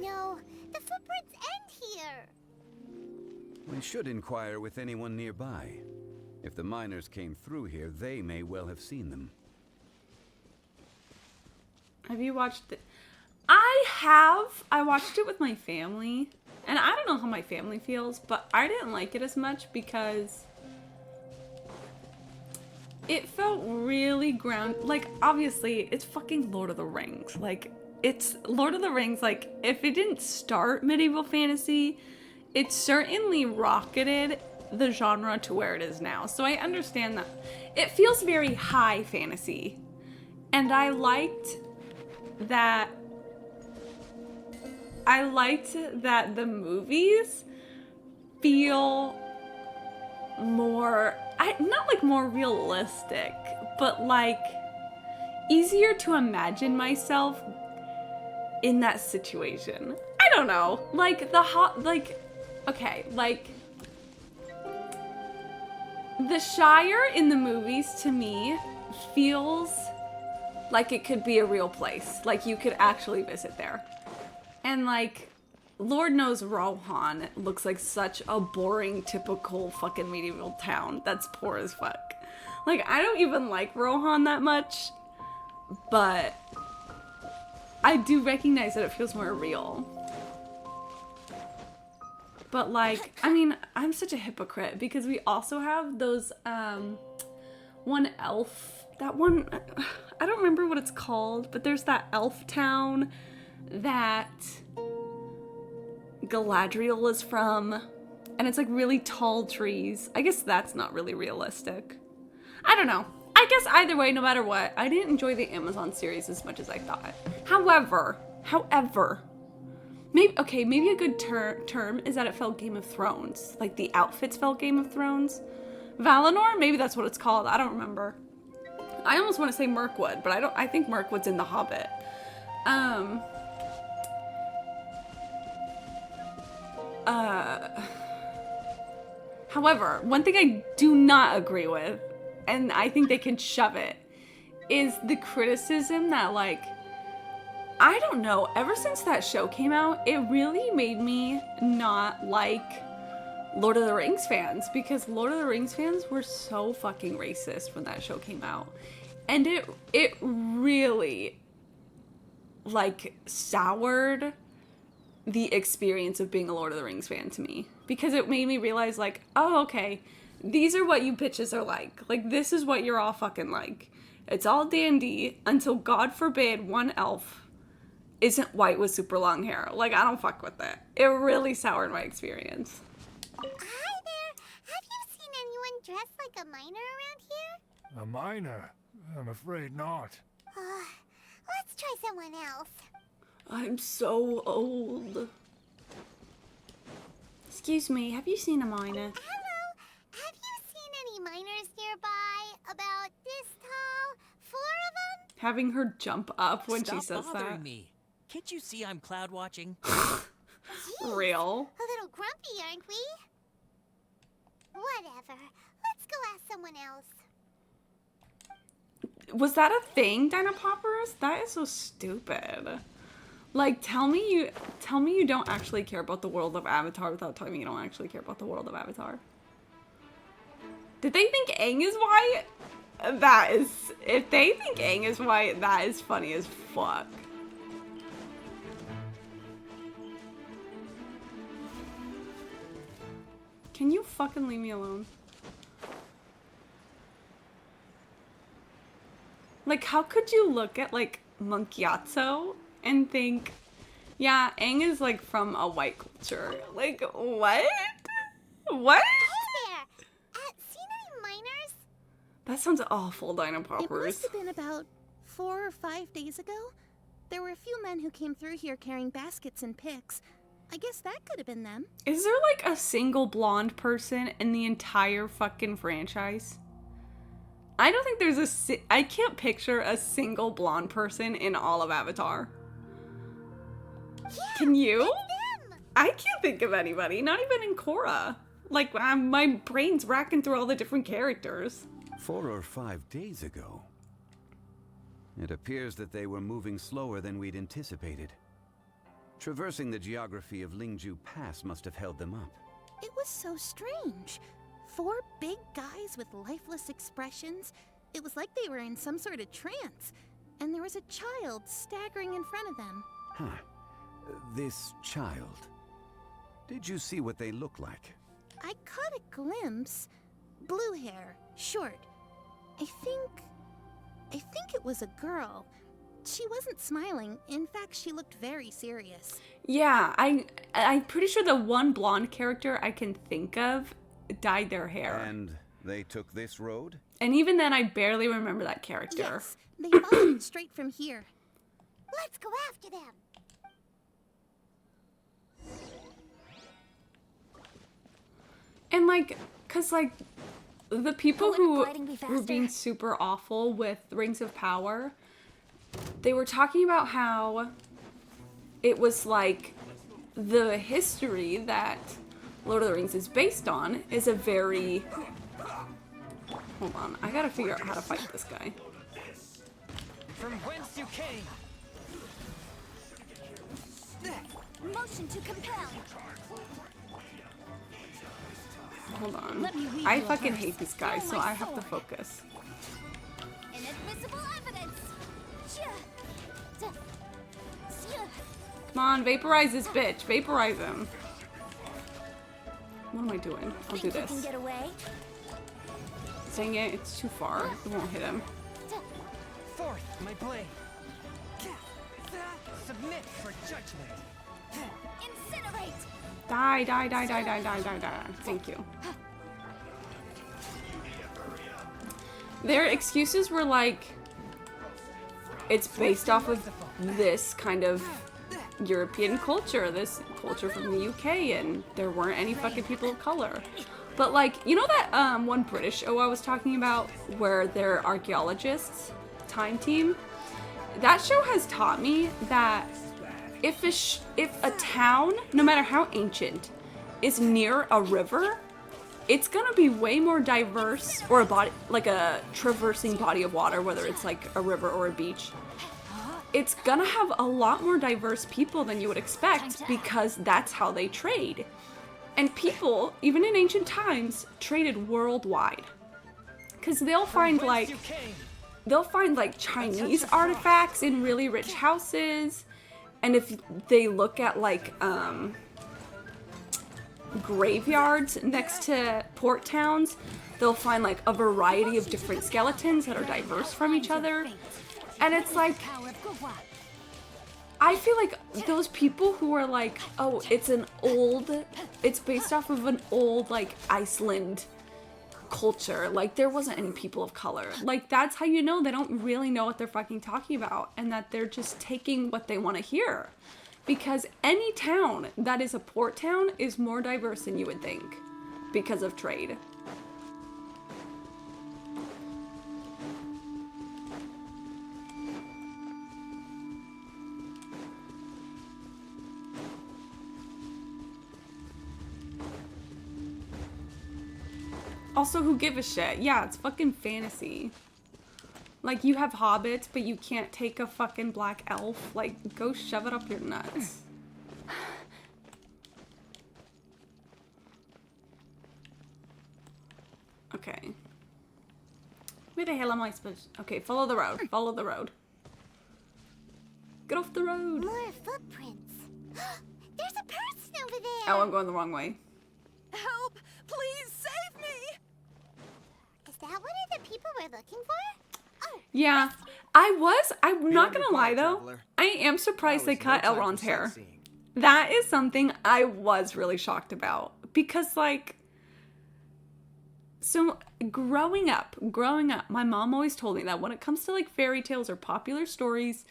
no, the footprints end here. We should inquire with anyone nearby. If the miners came through here, they may well have seen them. Have you watched it? I have. I watched it with my family. And I don't know how my family feels, but I didn't like it as much because it felt really like, obviously, it's fucking Lord of the Rings. Like, it's Lord of the Rings, like, if it didn't start medieval fantasy, it certainly rocketed the genre to where it is now. So I understand that. It feels very high fantasy. And I liked that the movies feel more, not like more realistic, but like easier to imagine myself in that situation. I don't know. Like okay, like the Shire in the movies to me feels like it could be a real place. Like you could actually visit there. And like, Lord knows Rohan looks like such a boring, typical fucking medieval town that's poor as fuck. Like, I don't even like Rohan that much, but I do recognize that it feels more real. But like, I mean, I'm such a hypocrite because we also have those, one elf, that one, I don't remember what it's called, but there's that elf town that Galadriel is from, and it's like really tall trees. I guess that's not really realistic. I don't know. I guess either way, no matter what, I didn't enjoy the Amazon series as much as I thought. However, maybe a good term is that it felt Game of Thrones. Like the outfits felt Game of Thrones. Valinor, maybe that's what it's called. I don't remember. I almost want to say Mirkwood, but I think Mirkwood's in The Hobbit. However, one thing I do not agree with, and I think they can shove it, is the criticism that, like, I don't know, ever since that show came out, it really made me not like Lord of the Rings fans, because Lord of the Rings fans were so fucking racist when that show came out. And it really, like, soured the experience of being a Lord of the Rings fan to me, because it made me realize, like, oh, okay, these are what you bitches are like. Like, this is what you're all fucking like. It's all D&D until, God forbid, one elf isn't white with super long hair. Like, I don't fuck with that. It really soured my experience. Hi there. Have you seen anyone dressed like a miner around here? A miner? I'm afraid not. Let's try someone else. I'm so old. Excuse me, have you seen a miner? Hello. Have you seen any miners nearby? About this tall? 4 of them? Having her jump up when Stop she says bothering that. me. Can't you see I'm cloud watching? Jeez, Real. A little grumpy, aren't we? Whatever. Let's go ask someone else. Was that a thing, Dino Poppers? That is so stupid. Like, tell me you don't actually care about the world of Avatar without telling me you don't actually care about the world of Avatar. Did they think Aang is white? If they think Aang is white, that is funny as fuck. Can you fucking leave me alone? Like, how could you look at, like, Monkiatsu and think, yeah, Aang is, like, from a white culture? Like, what? What? Hey there! Seen any miners? That sounds awful, Dino It Poppers. must have been about 4 or 5 days ago. There were a few men who came through here carrying baskets and picks. I guess that could have been them. Is there, like, a single blonde person in the entire fucking franchise? I don't think there's I can't picture a single blonde person in all of Avatar. Yeah, Can you? it's them! I can't think of anybody, not even in Korra. Like, my brain's racking through all the different characters. 4 or 5 days ago. It appears that they were moving slower than we'd anticipated. Traversing the geography of Lingju Pass must have held them up. It was so strange. 4 big guys with lifeless expressions. It was like they were in some sort of trance. And there was a child staggering in front of them. Huh. This child. Did you see what they look like? I caught a glimpse. Blue hair, short. I think it was a girl. She wasn't smiling. In fact, she looked very serious. Yeah, I'm pretty sure the one blonde character I can think of dyed their hair. And they took this road? And even then, I barely remember that character. Yes, they followed straight from here. Let's go after them. And like, cause like, the people who gliding be were faster? being super awful with Rings of Power, they were talking about how it was like the history that Lord of the Rings is based on is a very... Hold on, I gotta figure out how to fight this guy. From whence you came. Motion to compel. Hold on. Let me read I you a fucking verse. hate these guys, Feel so my I have to sword. focus. Inadmissible evidence. Come on, vaporize this bitch. Vaporize him. What am I doing? I'll do Think you can this. get away? Dang it, it's too far. It won't hit him. Forth, my blade. Submit for judgment. Incinerate. Die, die, die, die, die, die, die, die. Thank you. Their excuses were like, it's based off of this kind of European culture, this culture from the UK, and there weren't any fucking people of color. But like, you know that one British show I was talking about where they're archaeologists, Time Team? That show has taught me that if a town, no matter how ancient, is near a river, it's gonna be way more diverse, or a body, like a traversing body of water, whether it's like a river or a beach. It's gonna have a lot more diverse people than you would expect because that's how they trade. And people, even in ancient times, traded worldwide. Because they'll find like Chinese artifacts in really rich houses. And if they look at like graveyards next to port towns, they'll find like a variety of different skeletons that are diverse from each other. And it's like, I feel like those people who are like, oh, it's based off of an old like Iceland culture, like there wasn't any people of color. Like that's how you know they don't really know what they're fucking talking about, and that they're just taking what they want to hear. Because any town that is a port town is more diverse than you would think because of trade. Also, who give a shit? Yeah, it's fucking fantasy. Like, you have hobbits, but you can't take a fucking black elf. Like, go shove it up your nuts. Okay. Where the hell am I supposed to... Okay, follow the road. Follow the road. Get off the road. More footprints. There's a person over there. Oh, I'm going the wrong way. Help! Please save me! Is that one of the people we're looking for? Oh, Yeah, I'm not gonna lie though, I am surprised they cut Elrond's hair. That is something I was really shocked about. Because like, so growing up, my mom always told me that when it comes to like fairy tales or popular stories,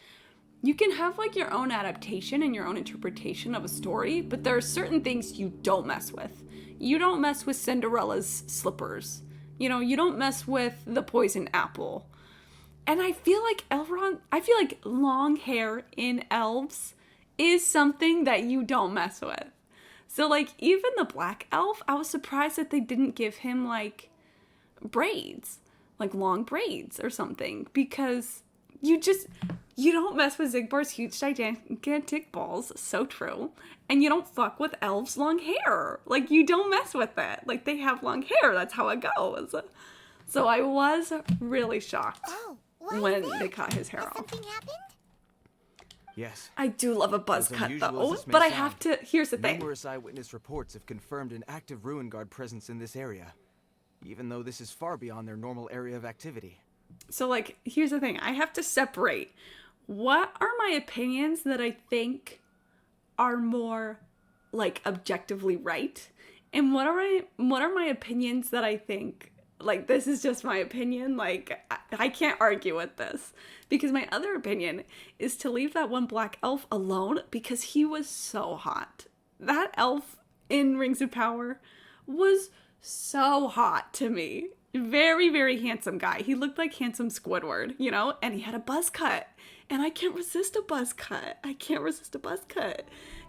you can have like your own adaptation and your own interpretation of a story, but there are certain things you don't mess with. You don't mess with Cinderella's slippers. You know, you don't mess with the poison apple. And I feel like long hair in elves is something that you don't mess with. So like even the black elf, I was surprised that they didn't give him like braids, like long braids or something, because you don't mess with Zigbar's huge gigantic balls, so true. And you don't fuck with elves' long hair. Like you don't mess with it. Like they have long hair, that's how it goes. So I was really shocked when they cut his hair off. something happened? Yes. I do love a buzz As cut unusual as though, this may but I sound, have to, here's the thing. Numerous eyewitness reports have confirmed an active ruin guard presence in this area. even though this is far beyond their normal area of activity. So, like, here's the thing. I have to separate what are my opinions that I think are more, like, objectively right, and what are my opinions that I think, like, this is just my opinion, like, I can't argue with this. Because my other opinion is to leave that one black elf alone because he was so hot. That elf in Rings of Power was so hot to me. Very, very handsome guy. He looked like handsome Squidward, you know? And he had a buzz cut. And I can't resist a buzz cut.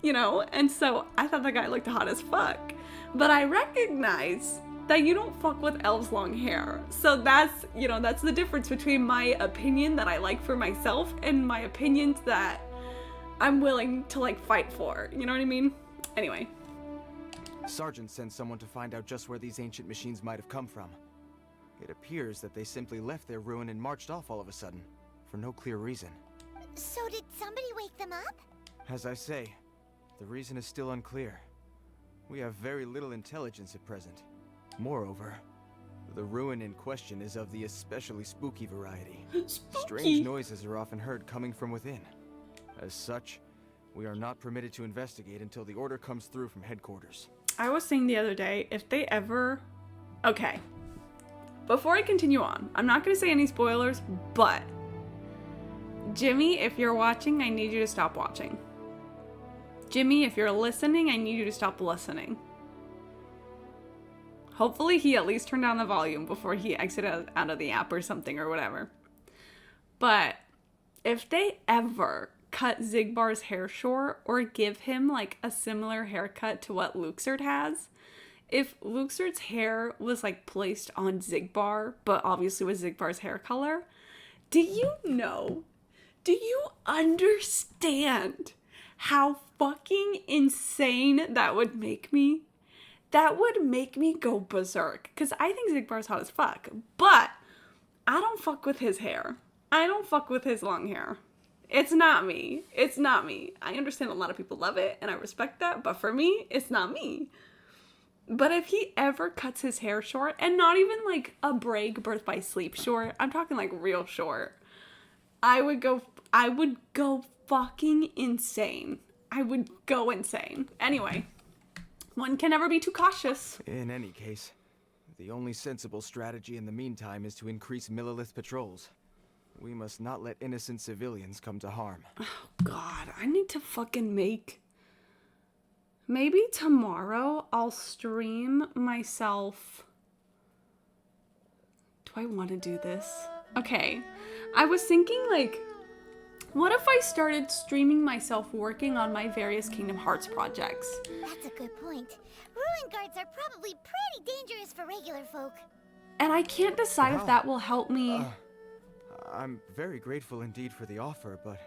You know? And so I thought that guy looked hot as fuck. But I recognize that you don't fuck with elves' long hair. So that's, you know, that's the difference between my opinion that I like for myself and my opinions that I'm willing to, like, fight for. You know what I mean? Anyway. Sergeant sent someone to find out just where these ancient machines might have come from. It appears that they simply left their ruin and marched off all of a sudden, for no clear reason. So did somebody wake them up? As I say, the reason is still unclear. We have very little intelligence at present. Moreover, the ruin in question is of the especially spooky variety. Strange noises are often heard coming from within. As such, we are not permitted to investigate until the order comes through from headquarters. I was saying the other day, if they ever... Okay. Before I continue on, I'm not going to say any spoilers, but... Jimmy, if you're watching, I need you to stop watching. Jimmy, if you're listening, I need you to stop listening. Hopefully he at least turned down the volume before he exited out of the app or something or whatever. But if they ever cut Zigbar's hair short or give him like a similar haircut to what Luxord has, if Luxord's hair was like placed on Zigbar, but obviously with Zigbar's hair color, do you understand how fucking insane that would make me? That would make me go berserk. Because I think Zigbar's hot as fuck. But I don't fuck with his hair. I don't fuck with his long hair. It's not me. It's not me. I understand a lot of people love it, and I respect that. But for me, it's not me. But if he ever cuts his hair short, and not even like a Brague Birth by Sleep short, I'm talking like real short, I would go fucking insane. I would go insane. Anyway. One can never be too cautious. In any case, the only sensible strategy in the meantime is to increase Millilith patrols. We must not let innocent civilians come to harm. Oh god, I need to fucking make... Maybe tomorrow I'll stream myself... Do I want to do this? Okay, I was thinking like... What if I started streaming myself working on my various Kingdom Hearts projects? That's a good point. Ruin guards are probably pretty dangerous for regular folk. And I can't decide if that will help me. I'm very grateful indeed for the offer, but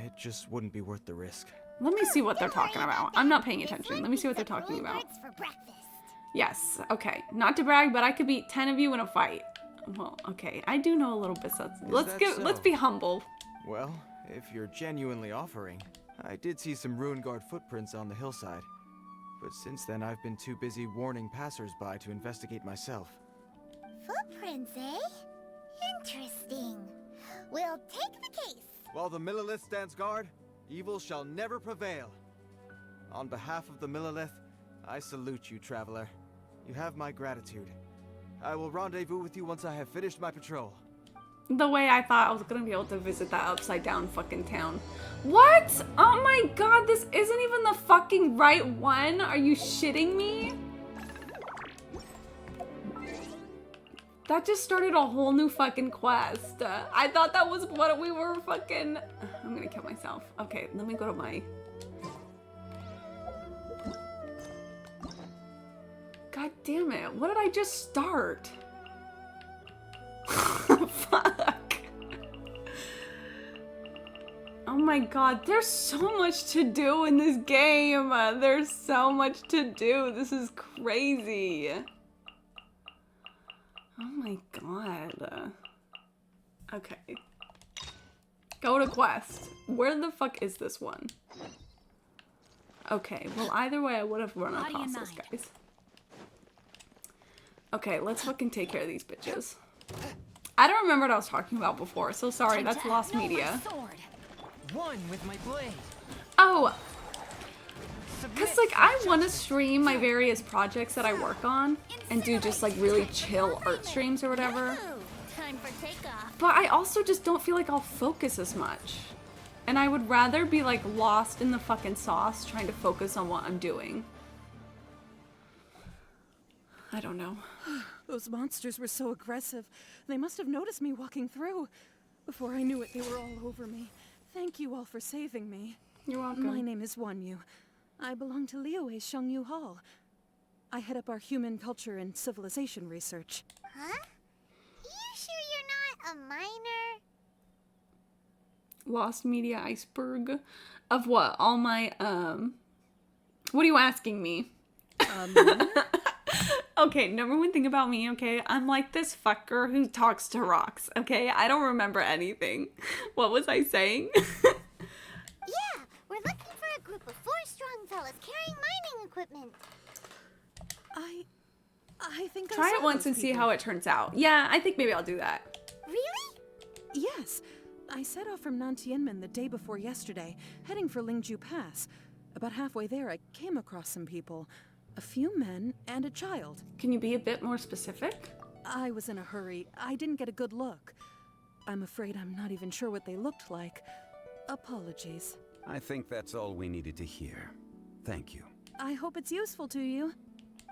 it just wouldn't be worth the risk. Let me see what they're talking about. I'm not paying attention. Let me see what they're talking about. For breakfast. Yes, okay. Not to brag, but I could beat 10 of you in a fight. Well, okay. I do know a little bit. So let's be humble. Well, if you're genuinely offering, I did see some Ruin Guard footprints on the hillside. But since then, I've been too busy warning passers-by to investigate myself. Footprints, eh? Interesting. We'll take the case. While the Millilith stands guard, evil shall never prevail. On behalf of the Millilith, I salute you, traveler. You have my gratitude. I will rendezvous with you once I have finished my patrol. The way I thought I was gonna be able to visit that upside down fucking town. What? Oh my god, this isn't even the fucking right one? Are you shitting me? That just started a whole new fucking quest. I thought that was what we were fucking... I'm gonna kill myself. Okay, let me go to my... God damn it, what did I just start? Fuck. Oh my god, there's so much to do in this game. There's so much to do. This is crazy. Oh my god. Okay. Go to quest. Where the fuck is this one? Okay, well either way I would have run across this, guys. Okay, let's fucking take care of these bitches. I don't remember what I was talking about before, so sorry, that's lost media. One with my blade. Oh, because, like, I want to stream my various projects that I work on and do just, like, really chill art streams or whatever. Time for takeoff. But I also just don't feel like I'll focus as much. And I would rather be, like, lost in the fucking sauce trying to focus on what I'm doing. I don't know. Those monsters were so aggressive. They must have noticed me walking through. Before I knew it, they were all over me. Thank you all for saving me. You're welcome. My name is Liyue. I belong to liyue Shengyu Hall. I head up our human culture and civilization research. Huh? You sure you're not a minor? Lost media iceberg? Of what? All my, What are you asking me? Okay, number one thing about me, okay? I'm like this fucker who talks to rocks, okay? I don't remember anything. What was I saying? Yeah, we're looking for a group of 4 strong fellas carrying mining equipment. I think Try it once and see how it turns out. Yeah, I think maybe I'll do that. Really? Yes. I set off from Nantianmen the day before yesterday, heading for Lingju Pass. About halfway there, I came across some people. A few men and a child. Can you be a bit more specific? I was in a hurry. I didn't get a good look. I'm afraid I'm not even sure what they looked like. Apologies. I think that's all we needed to hear. Thank you. I hope it's useful to you.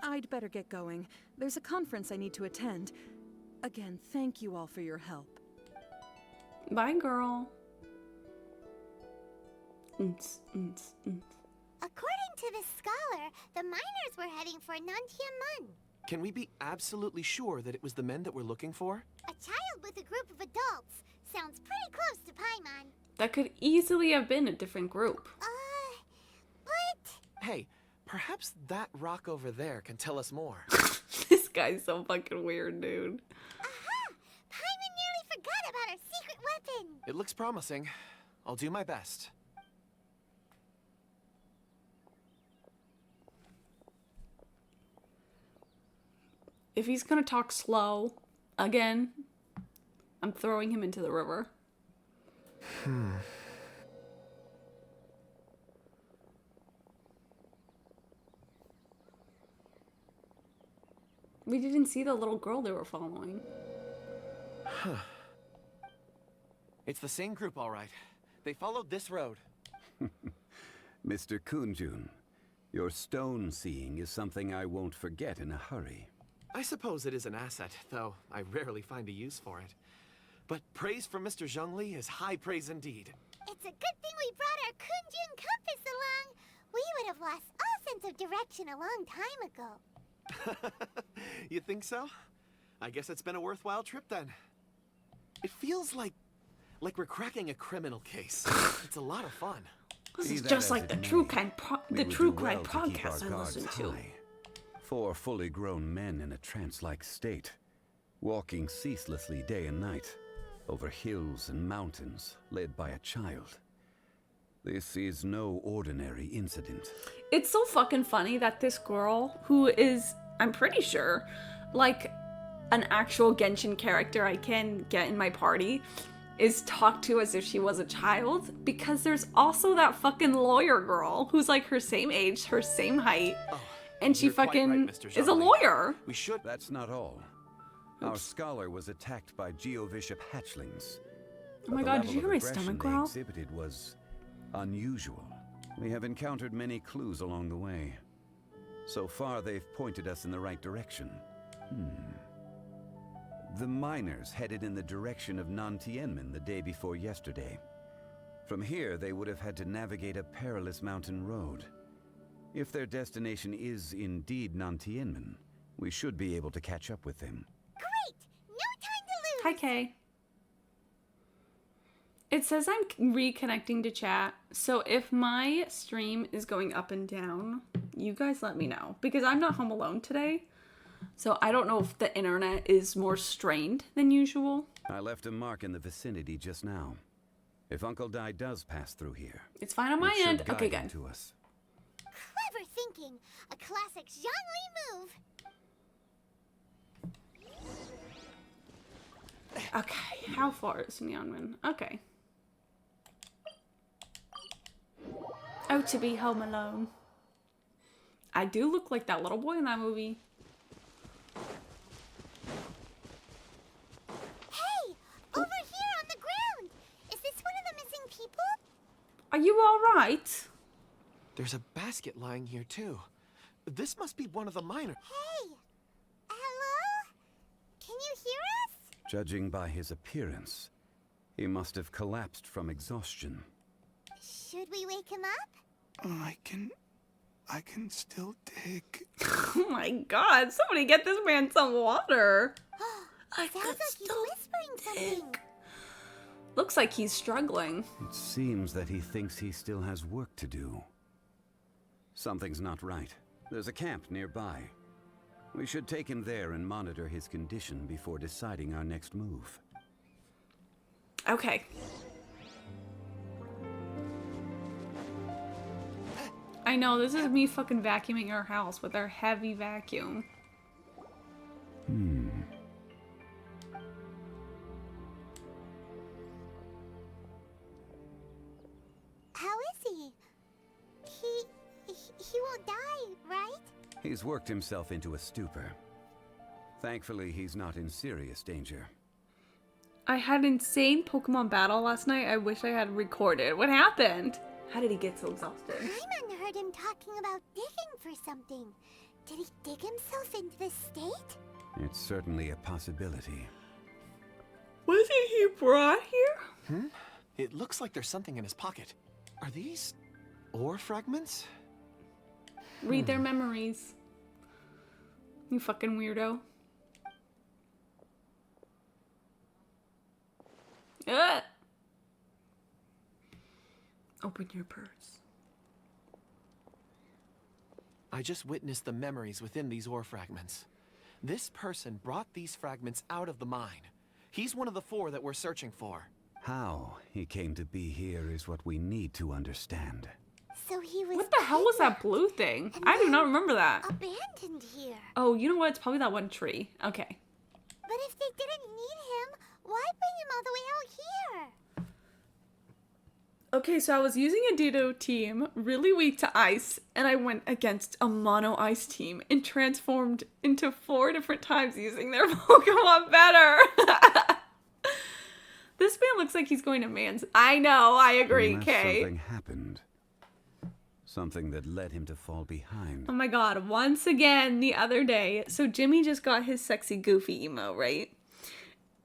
I'd better get going. There's a conference I need to attend. Again, thank you all for your help. Bye, girl. According to this scholar, the miners were heading for Nantianmen. Can we be absolutely sure that it was the men that we're looking for? A child with a group of adults. Sounds pretty close to Paimon. That could easily have been a different group. But... Hey, perhaps that rock over there can tell us more. This guy's so fucking weird, dude. Aha! Paimon nearly forgot about our secret weapon. It looks promising. I'll do my best. If he's gonna talk slow, again, I'm throwing him into the river. We didn't see the little girl they were following. It's the same group, all right. They followed this road. Mr. Kunjun, your stone seeing is something I won't forget in a hurry. I suppose it is an asset, though I rarely find a use for it. But praise from Mr. Zhongli is high praise indeed. It's a good thing we brought our Kunjun compass along. We would have lost all sense of direction a long time ago. You think so? I guess it's been a worthwhile trip then. It feels like we're cracking a criminal case. It's a lot of fun. This is just like the True Crime podcast I listen to. 4 fully grown men in a trance-like state, walking ceaselessly day and night, over hills and mountains, led by a child. This is no ordinary incident. It's so fucking funny that this girl, who is, I'm pretty sure, like an actual Genshin character I can get in my party, is talked to as if she was a child, because there's also that fucking lawyer girl who's like her same age, her same height. Oh. And she fucking is a lawyer. We should. That's not all. Our scholar was attacked by Geovishap hatchlings. Oh my god, did you hear my stomach growl? They exhibited was unusual. We have encountered many clues along the way. So far, they've pointed us in the right direction. The miners headed in the direction of Nantianmen the day before yesterday. From here, they would have had to navigate a perilous mountain road. If their destination is indeed Nantianmen, we should be able to catch up with them. Great! No time to lose! Hi, Kay. It says I'm reconnecting to chat, so if my stream is going up and down, you guys let me know. Because I'm not home alone today, so I don't know if the internet is more strained than usual. I left a mark in the vicinity just now. If Uncle Dai does pass through here, it's fine on my end. Okay, good. To us. Clever thinking. A classic Zhongli move. Okay, how far is Neonman? Okay. Oh, to be home alone. I do look like that little boy in that movie. Hey! Over here on the ground! Is this one of the missing people? Are you alright? There's a basket lying here, too. This must be one of the miners. Hey! Hello? Can you hear us? Judging by his appearance, he must have collapsed from exhaustion. Should we wake him up? I can still dig. Oh my god, somebody get this man some water. I Sounds like he's whispering something. Looks like he's struggling. It seems that he thinks he still has work to do. Something's not right. There's a camp nearby. We should take him there and monitor his condition before deciding our next move. Okay. I know, this is me fucking vacuuming our house with our heavy vacuum. How is he? He won't die, right? He's worked himself into a stupor. Thankfully, he's not in serious danger. I had an insane Pokemon battle last night. I wish I had recorded. What happened? How did he get so exhausted? Paimon heard him talking about digging for something. Did he dig himself into this state? It's certainly a possibility. Wasn't he brought here? It looks like there's something in his pocket. Are these ore fragments? Read their memories. You fucking weirdo. Ugh. Open your purse. I just witnessed the memories within these ore fragments. This person brought these fragments out of the mine. He's one of the 4 that we're searching for. How he came to be here is what we need to understand. So he was What the hell was that blue thing? I do not remember that. abandoned here. Oh, you know what? It's probably that one tree. Okay. But if they didn't need him, why bring him all the way out here? Okay, so I was using a Ditto team, really weak to ice, and I went against a mono ice team and transformed into 4 different times using their Pokemon better. This man looks like he's going to Mans. I know, I agree, Unless Kay. something happened. Something that led him to fall behind. Oh my god, once again the other day, so Jimmy just got his sexy goofy emo, right?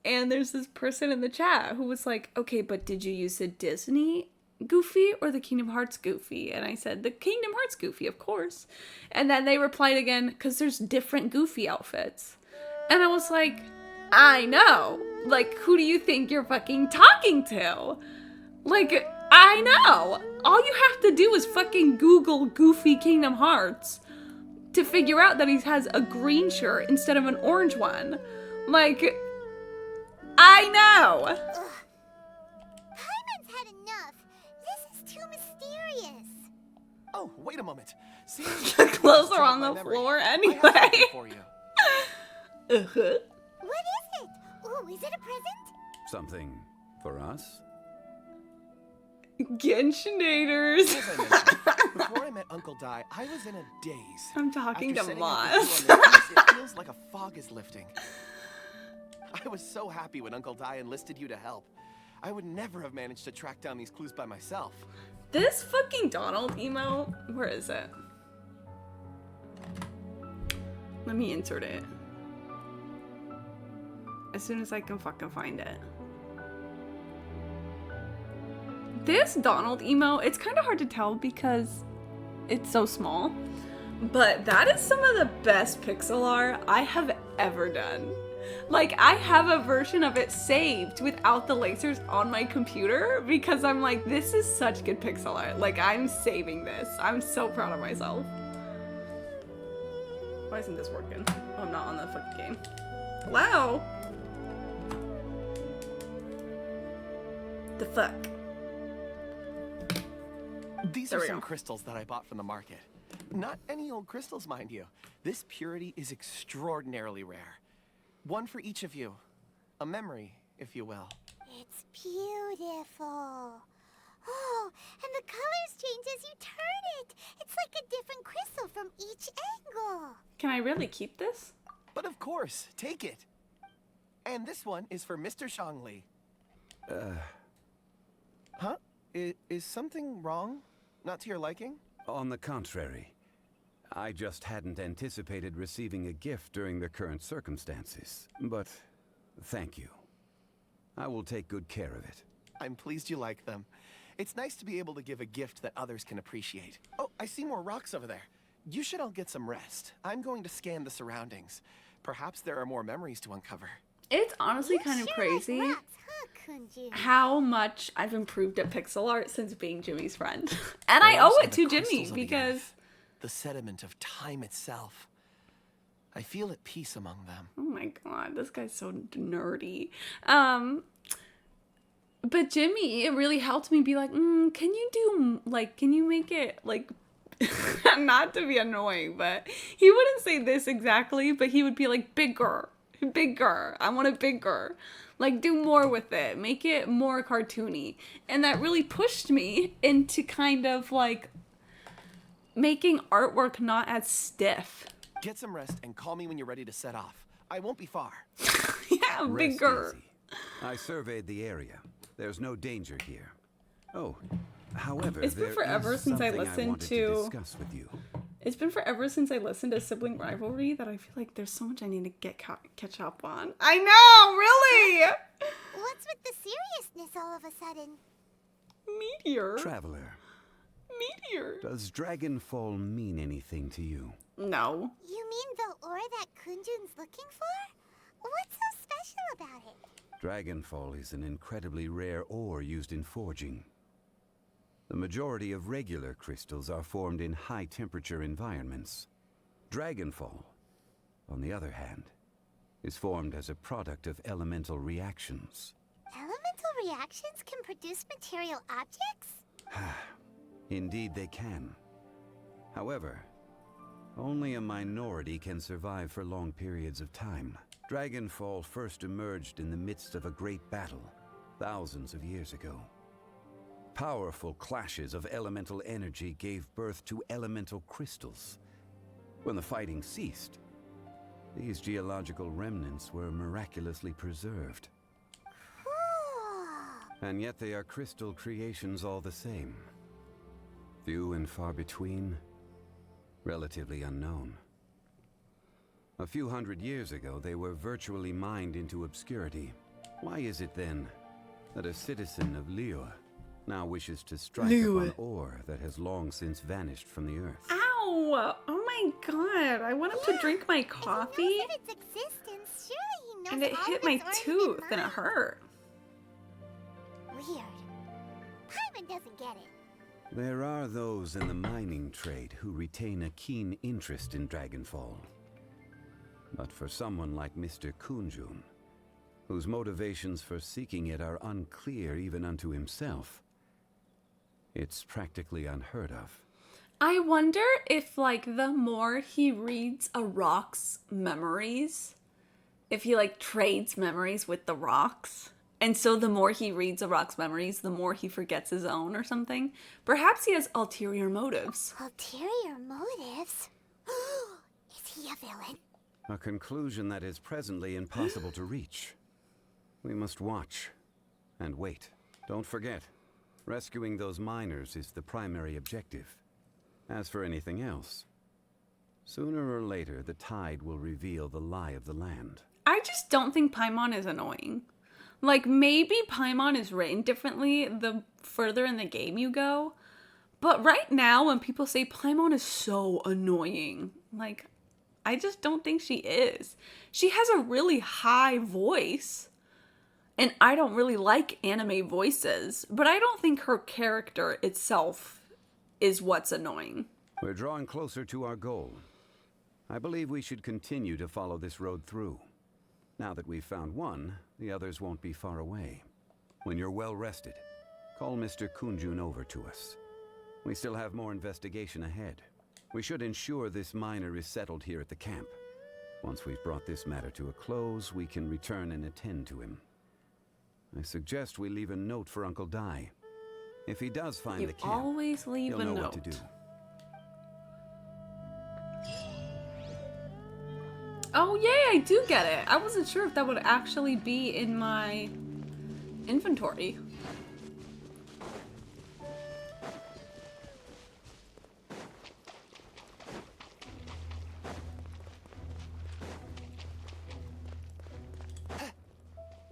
And there's this person in the chat who was like, okay, but did you use the Disney Goofy or the Kingdom Hearts Goofy? And I said, the Kingdom Hearts Goofy, of course. And then they replied again, because there's different Goofy outfits. And I was like, I know. Like, who do you think you're fucking talking to? Like, I know. All you have to do is fucking Google Goofy Kingdom Hearts to figure out that he has a green shirt instead of an orange one. Like, I know. Ugh. Paimon's had enough. This is too mysterious. Oh, wait a moment. See, The clothes are on the floor anyway. I have something for you. Uh-huh. What is it? Ooh, is it a present? Something for us? Genshinators. As I mentioned, before I met Uncle Dai, I was in a daze. I'm talking After to setting up Moss. with you on the news, it feels like a fog is lifting. I was so happy when Uncle Dai enlisted you to help. I would never have managed to track down these clues by myself. This fucking Donald emo, where is it? Let me insert it. As soon as I can fucking find it. This Donald emo, it's kind of hard to tell because it's so small. But that is some of the best pixel art I have ever done. Like, I have a version of it saved without the lasers on my computer because I'm like, this is such good pixel art. Like, I'm saving this. I'm so proud of myself. Why isn't this working? Oh, I'm not on the fucking game. Hello? The fuck? These There are we some go. crystals that I bought from the market. Not any old crystals, mind you. This purity is extraordinarily rare. One for each of you. A memory, if you will. It's beautiful. Oh, and the colors change as you turn it. It's like a different crystal from each angle. Can I really keep this? But of course, take it. And this one is for Mr. Shangli. Huh? Is something wrong? Not to your liking? On the contrary. I just hadn't anticipated receiving a gift during the current circumstances. But thank you. I will take good care of it. I'm pleased you like them. It's nice to be able to give a gift that others can appreciate. Oh, I see more rocks over there. You should all get some rest. I'm going to scan the surroundings. Perhaps there are more memories to uncover. It's honestly kind of crazy how much I've improved at pixel art since being Jimmy's friend. And I owe it to Jimmy because... The sediment of time itself. I feel at peace among them. Oh my god, this guy's so nerdy. But Jimmy, it really helped me be like, can you make it, like, not to be annoying, but he wouldn't say this exactly, but he would be like, bigger, I want it bigger. Like, do more with it, make it more cartoony. And that really pushed me into kind of, like, making artwork not as stiff. Get some rest and call me when you're ready to set off. I won't be far. Yeah, bigger. I surveyed the area. There's no danger here. Oh, however, it's been forever since I listened to discuss with you. It's been forever since I listened to Sibling Rivalry that I feel like there's so much I need to catch up on. I know, really. What's with the seriousness all of a sudden? Meteor. Traveler. Meteor. Does Dragonfall mean anything to you? No. You mean the ore that Kunjun's looking for? What's so special about it? Dragonfall is an incredibly rare ore used in forging. The majority of regular crystals are formed in high-temperature environments. Dragonfall, on the other hand, is formed as a product of elemental reactions. Elemental reactions can produce material objects? Indeed they can. However, only a minority can survive for long periods of time. Dragonfall first emerged in the midst of a great battle, thousands of years ago. Powerful clashes of elemental energy gave birth to elemental crystals. When the fighting ceased, these geological remnants were miraculously preserved. And yet they are crystal creations all the same. Few and far between, relatively unknown. A few hundred years ago, they were virtually mined into obscurity. Why is it then that a citizen of Liyue now wishes to strike upon ore that has long since vanished from the earth? Ow! Oh my god, I want him to drink my coffee. If he knows of its existence, surely he knows And it hit my tooth and it hurt. Weird. Paimon doesn't get it. There are those in the mining trade who retain a keen interest in Dragonfall. But for someone like Mr. Kunjun, whose motivations for seeking it are unclear even unto himself, it's practically unheard of. I wonder if, like, the more he reads a rock's memories, if he, like, trades memories with the rocks, and so the more he reads a rock's memories, the more he forgets his own or something. Perhaps he has ulterior motives. Ulterior motives? Is he a villain? A conclusion that is presently impossible to reach. We must watch and wait. Don't forget, rescuing those miners is the primary objective. As for anything else, sooner or later the tide will reveal the lie of the land. I just don't think Paimon is annoying. Like, maybe Paimon is written differently the further in the game you go. But right now, when people say Paimon is so annoying, like, I just don't think she is. She has a really high voice. And I don't really like anime voices. But I don't think her character itself is what's annoying. We're drawing closer to our goal. I believe we should continue to follow this road through. Now that we've found one, the others won't be far away. When you're well rested, call Mr. Kunjun over to us. We still have more investigation ahead. We should ensure this miner is settled here at the camp. Once we've brought this matter to a close, we can return and attend to him. I suggest we leave a note for Uncle Dai. If he does find the camp, always leave he'll a know note. what to do. Oh, yay, I do get it. I wasn't sure if that would actually be in my inventory.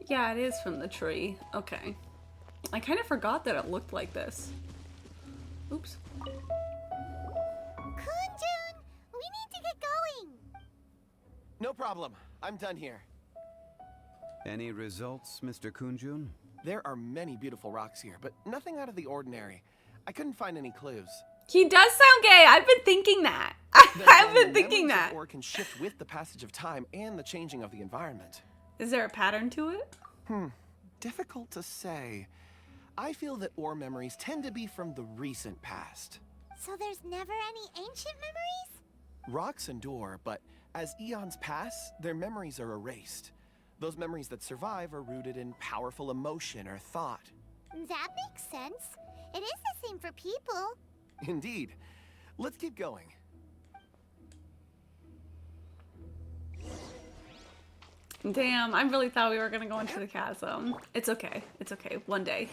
Yeah, it is from the tree. Okay. I kind of forgot that it looked like this. Oops. Kunjun, we need to get going. No problem. I'm done here. Any results, Mr. Kunjun? There are many beautiful rocks here, but nothing out of the ordinary. I couldn't find any clues. He does sound gay. I've been thinking that. I've been thinking memories that. of ore can shift with the passage of time and the changing of the environment. Is there a pattern to it? Difficult to say. I feel that ore memories tend to be from the recent past. So there's never any ancient memories? Rocks endure, but as eons pass, their memories are erased. Those memories that survive are rooted in powerful emotion or thought. That makes sense. It is the same for people. Indeed. Let's keep going. Damn, I really thought we were gonna go into the chasm. It's okay. It's okay. One day.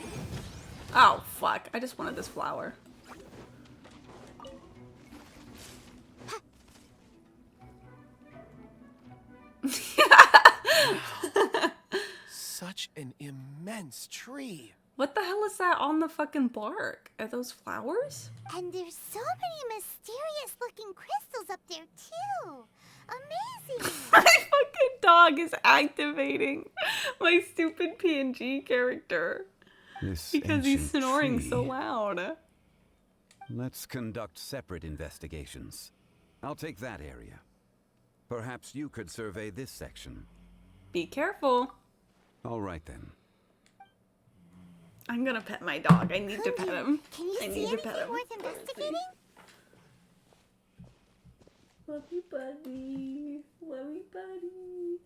Oh, fuck. I just wanted this flower. Such an immense tree. What the hell is that on the fucking bark? Are those flowers? And there's so many mysterious looking crystals up there too. Amazing. My fucking dog is activating my stupid PNG character. Because he's snoring so loud. Let's conduct separate investigations. I'll take that area. Perhaps you could survey this section. Be careful. All right then. I'm gonna pet my dog. I need to pet him. Can you I see need to pet anything him. worth investigating? Love you, buddy. Love you, buddy.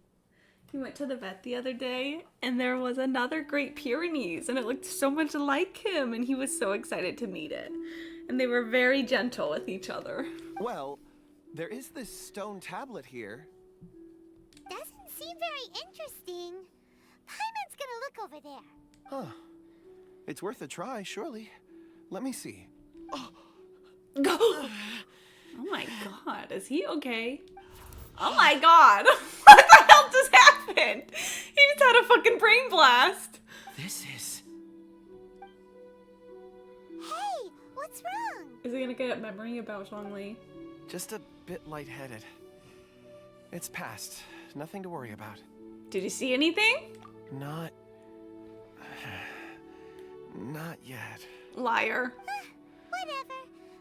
He went to the vet the other day, and there was another Great Pyrenees, and it looked so much like him, and he was so excited to meet it. And they were very gentle with each other. Well, there is this stone tablet here. Doesn't seem very interesting. Paimon's gonna look over there. Huh. It's worth a try, surely. Let me see. Oh my god, is he okay? Oh my god, what the hell just happened? He just had a fucking brain blast. This is... Hey, what's wrong? Is he gonna get a memory about Zhongli? just a bit lightheaded. It's past. Nothing to worry about. Did you see anything? Not yet. Liar. Whatever.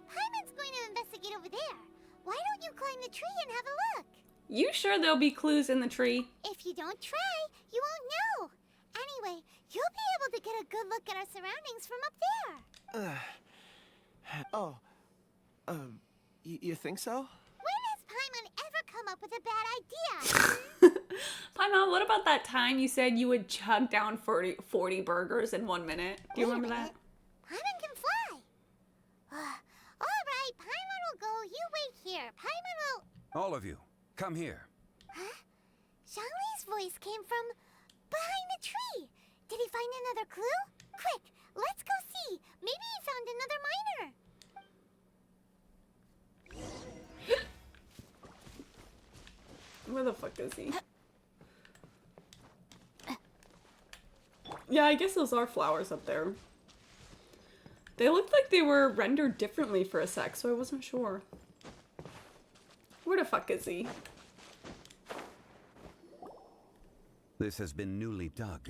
Paimon's going to investigate over there. Why don't you climb the tree and have a look? You sure there'll be clues in the tree? If you don't try, you won't know. Anyway, you'll be able to get a good look at our surroundings from up there. You think so? When has Paimon ever come up with a bad idea? Paimon, what about that time you said you would chug down 40 burgers in 1 minute? Do you remember that? Paimon can fly. All right, Paimon will go. You wait here. Paimon will... All of you, come here. Huh? Zhongli's voice came from behind the tree. Did he find another clue? Quick, let's go see. Maybe he found another miner. Where the fuck is he? Yeah, I guess those are flowers up there. They looked like they were rendered differently for a sec, so I wasn't sure. Where the fuck is he? This has been newly dug.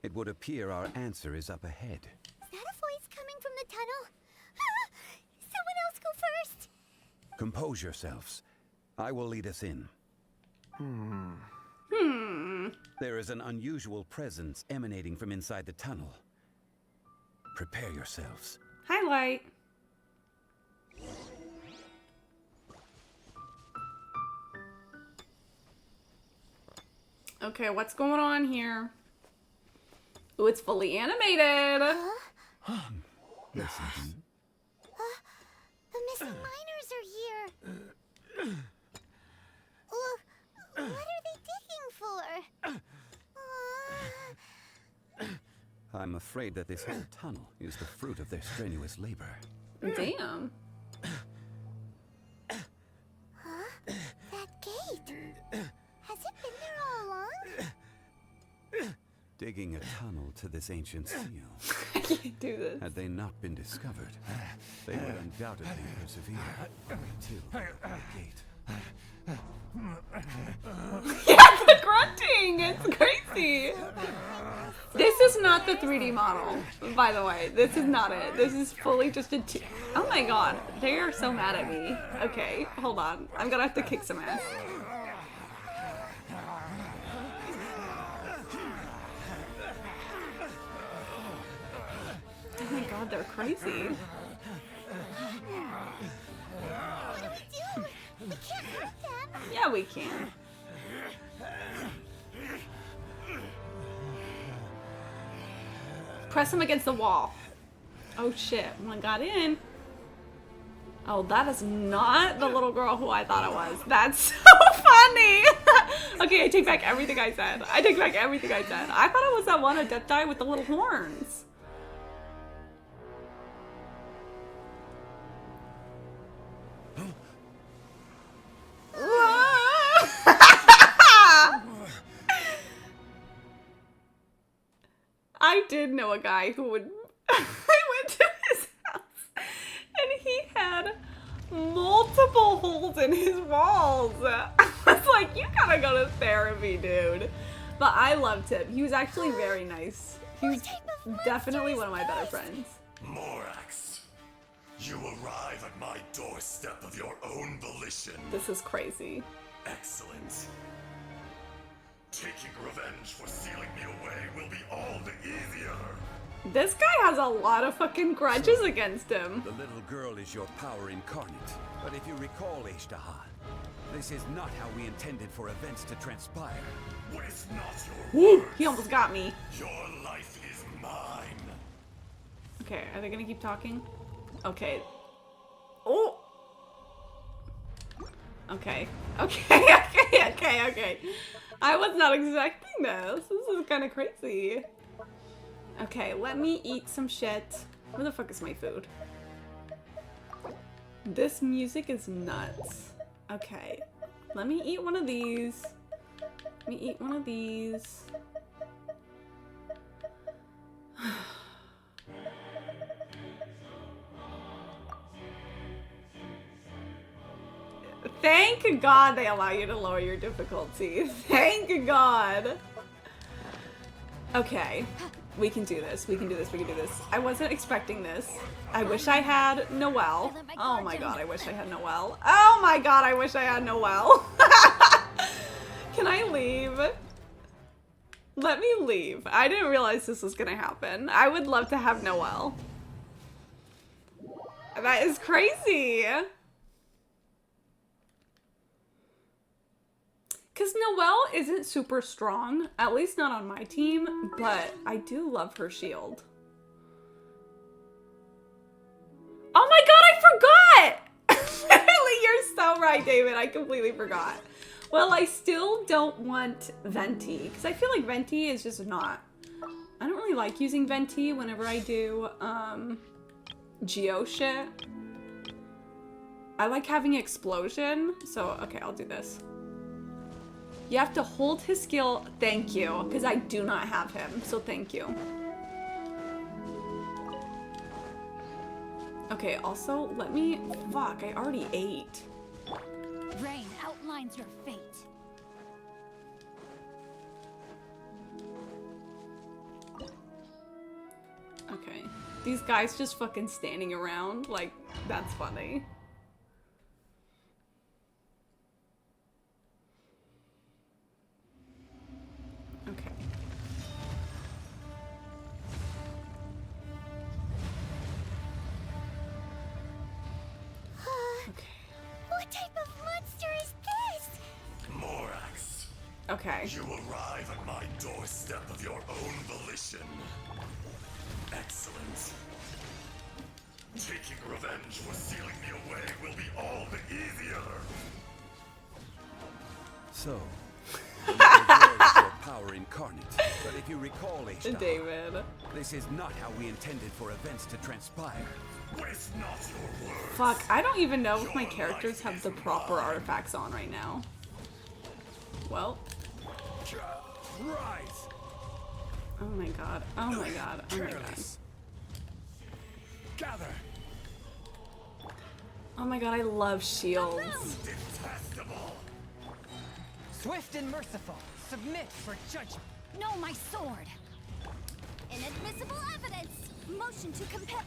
It would appear our answer is up ahead. Is that a voice coming from the tunnel? Someone else go first. Compose yourselves. I will lead us in. There is an unusual presence emanating from inside the tunnel. Prepare yourselves. Highlight. Okay, what's going on here? Ooh, it's fully animated. Listen. The missing miners are here. What are they digging for? I'm afraid that this whole tunnel is the fruit of their strenuous labor. Damn. That gate. Has it been there all along? Digging a tunnel to this ancient seal. I can't do this. Had they not been discovered, they would undoubtedly persevere until the gate. Yeah, the grunting! It's crazy! This is not the 3D model, by the way. This is not it. This is fully just a oh my god, they are so mad at me. Okay, hold on. I'm gonna have to kick some ass. Oh my god, they're crazy. What do we do? We can't hurt them. Yeah, we can. Press him against the wall. Oh shit, one got in. Oh, that is not the little girl who I thought it was. That's so funny. Okay, I take back everything I said. I take back everything I said. I thought it was that one Adepti with the little horns. I did know a guy who would. I went to his house and he had multiple holes in his walls. I was like, you gotta go to therapy, dude. But I loved him. He was actually very nice. He was definitely one of my better friends. Morax, you arrive at my doorstep of your own volition. This is crazy. Excellent. Taking revenge for sealing me away will be all the easier. This guy has a lot of fucking grudges against him. The little girl is your power incarnate. But if you recall, Ishtaha, this is not how we intended for events to transpire. Waste not your Woo! words. He almost got me. Your life is mine. Okay, are they gonna keep talking? Okay. Oh! Okay. Okay. I was not expecting this. This is kind of crazy. Okay, let me eat some shit. Where the fuck is my food? This music is nuts. Okay, let me eat one of these. Let me eat one of these. Thank God they allow you to lower your difficulty. Thank God. Okay, we can do this. We can do this. We can do this. I wasn't expecting this. I wish I had Noelle. Oh my God, I wish I had Noelle. Oh my God, I wish I had Noelle. Can I leave? Let me leave. I didn't realize this was gonna happen. I would love to have Noelle. That is crazy. Because Noelle isn't super strong, at least not on my team, but I do love her shield. Oh my God, I forgot! Literally, you're so right, David. I completely forgot. Well, I still don't want Venti, because I feel like Venti is just not... I don't really like using Venti whenever I do Geo shit. I like having Explosion, so okay, I'll do this. You have to hold his skill, thank you, because I do not have him, so thank you. Okay, also, let me, fuck, I already ate. Rain outlines your fate. Okay, these guys just fucking standing around, like, that's funny. Okay. What type of monster is this? Morax, Okay. You arrive at my doorstep of your own volition. Excellent. Taking revenge for sealing me away will be all the easier. So, the little girl is your power incarnate. But if you recall, H-Star, David. this is not how we intended for events to transpire. Waste not your words. Fuck, I don't even know if my characters have the proper artifacts on right now. Well. Rise. Oh my god. Oh my god. Oh my god. Gather. Oh my god, I love shields. Detestable. Swift and merciful. Submit for judgment. No, my sword. Inadmissible evidence. Motion to compel.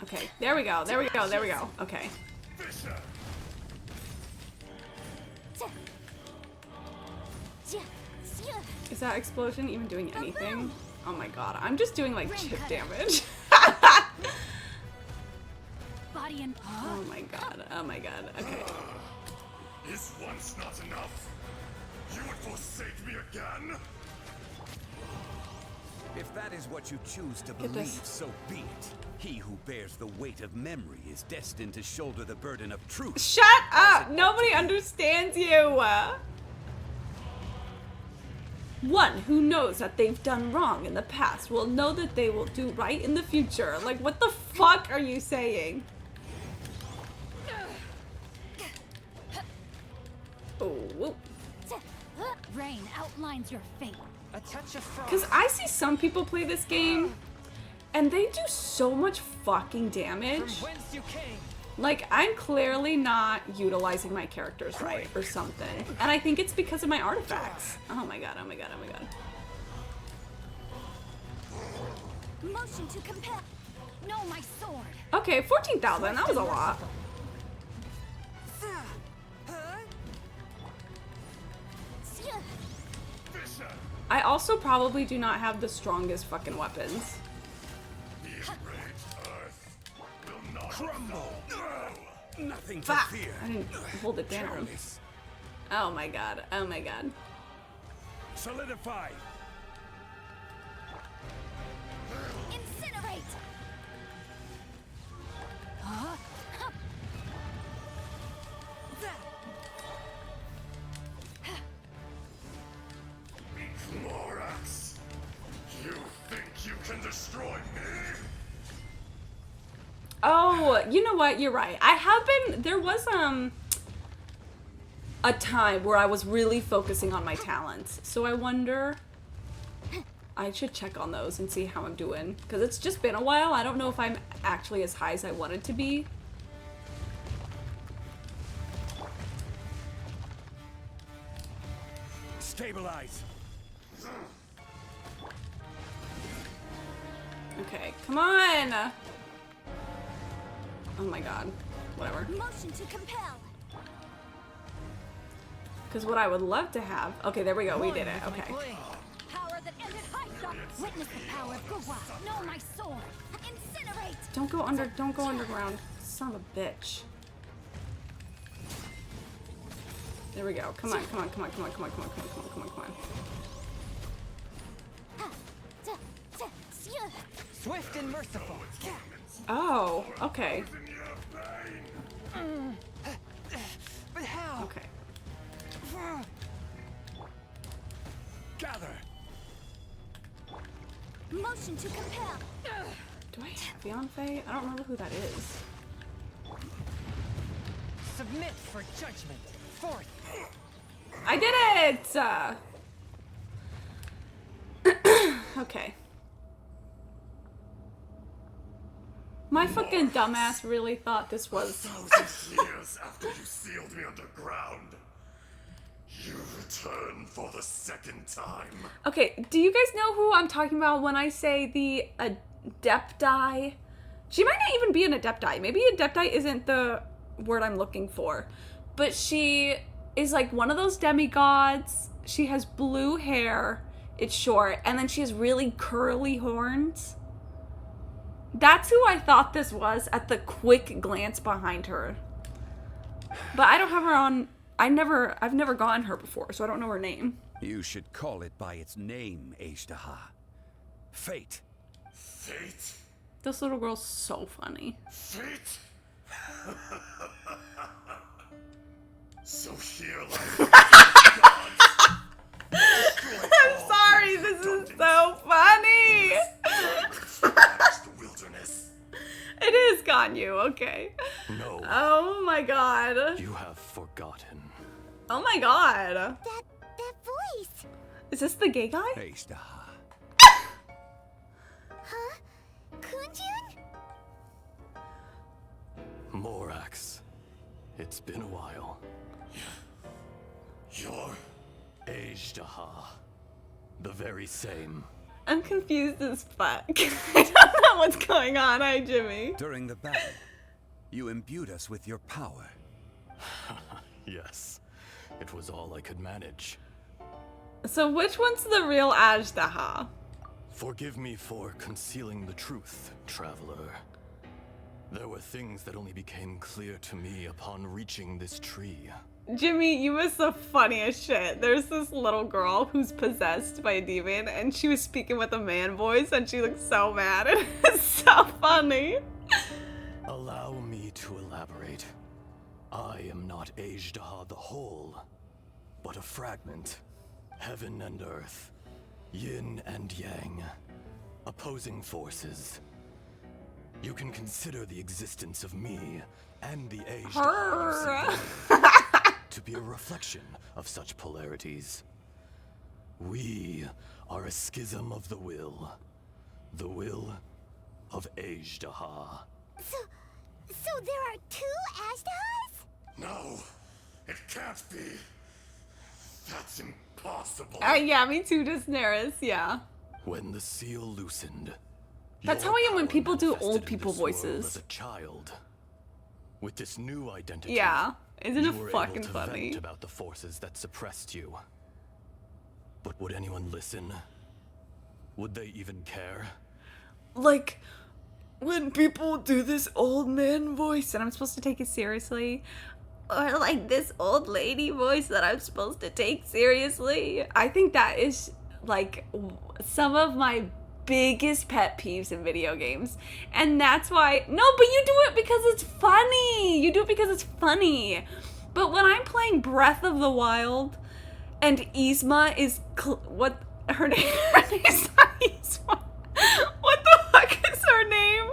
Okay, there we go. There we go. There we go. Okay. Fisher. Is that explosion even doing anything? Oh my god, I'm just doing like chip damage. Body and Oh my god. Oh my god. Okay. Is once not enough? You would forsake me again? If that is what you choose to Get believe, this. so be it. He who bears the weight of memory is destined to shoulder the burden of truth. Shut up! Nobody understands you! One who knows that they've done wrong in the past will know that they will do right in the future. Like, what the fuck are you saying? Oh, whoop. Rain outlines your fate. A touch of frost. Because I see some people play this game, and they do so much fucking damage. From whence you came. Like, I'm clearly not utilizing my characters right or something. And I think it's because of my artifacts. Oh my god, oh my god, oh my god. Motion to compel. No, my sword. Okay, 14,000, that was a lot. Fisher. I also probably do not have the strongest fucking weapons. The enraged earth will not Crumble. Nothing to Fuck! fear. I didn't hold it down. Careless. Oh my god, oh my god. Solidify. Incinerate. Morax. You think you can destroy me? Oh, you know what? You're right. I have been. There was a time where I was really focusing on my talents. So I wonder. I should check on those and see how I'm doing. Because it's just been a while. I don't know if I'm actually as high as I wanted to be. Stabilize. Okay, come on! Oh my god. Whatever. Motion to compel. Because what I would love to have... Okay, there we go. We did it. With my Okay. blade. Power that ended Hydra. Witness the power of Gugwa. No, my sword. Incinerate. Don't go under... Don't go underground. Son of a bitch. There we go. Come on, come on, come on, come on, come on, come on, come on, come on, come on, come on. Swift and merciful. Oh, okay. But how? Okay. Gather. Motion to compel. Do I have Beyonce? I don't remember who that is. Submit for judgment. Forth. I did it! Okay. My fucking dumbass really thought this was... 1,000 years after you sealed me underground, you return for the second time. Okay, do you guys know who I'm talking about when I say the Adepti? She might not even be an Adepti. Maybe Adepti isn't the word I'm looking for. But she is like one of those demigods. She has blue hair. It's short. And then she has really curly horns. That's who I thought this was at the quick glance behind her. But I don't have her on I've never gotten her before, so I don't know her name. You should call it by its name, Ejdaha. Fate. Fate? This little girl's so funny. Fate? So here lies I'm sorry, this is so funny. the wilderness. It is Ganyu, okay. No. Oh my god. You have forgotten. Oh my god. That voice. Is this the gay guy? Ejdaha. Huh? Kunjun? Morax. It's been a while. You're Ejdaha. The very same. I'm confused as fuck. I don't know what's going on. Hi, Jimmy. During the battle, you imbued us with your power. Yes. It was all I could manage. So which one's the real Ajdaha? Forgive me for concealing the truth, traveler. There were things that only became clear to me upon reaching this tree. Jimmy, you was the funniest shit. There's this little girl who's possessed by a demon, and she was speaking with a man voice, and she looked so mad. And it's so funny. Allow me to elaborate. I am not Ejdaha the whole, but a fragment. Heaven and earth, yin and yang, opposing forces. You can consider the existence of me and the Ejdaha to be a reflection of such polarities. We are a schism of the will of Ejdaha. So there are two Ajdahas? No, it can't be. That's impossible. Yeah, me too, Daenerys, yeah. When the seal loosened, that's how I am when people do old people voices. As a child, with this new identity, yeah, isn't it fucking able to funny? Vent about the forces that suppressed you. But would anyone listen? Would they even care? Like, when people do this old man voice and I'm supposed to take it seriously, or like this old lady voice that I'm supposed to take seriously, I think that is like some of my biggest pet peeves in video games. And that's why, no, but you do it because it's funny. You do it because it's funny. But when I'm playing Breath of the Wild and Yzma is, what, her name is not Yzma. What the fuck is her name?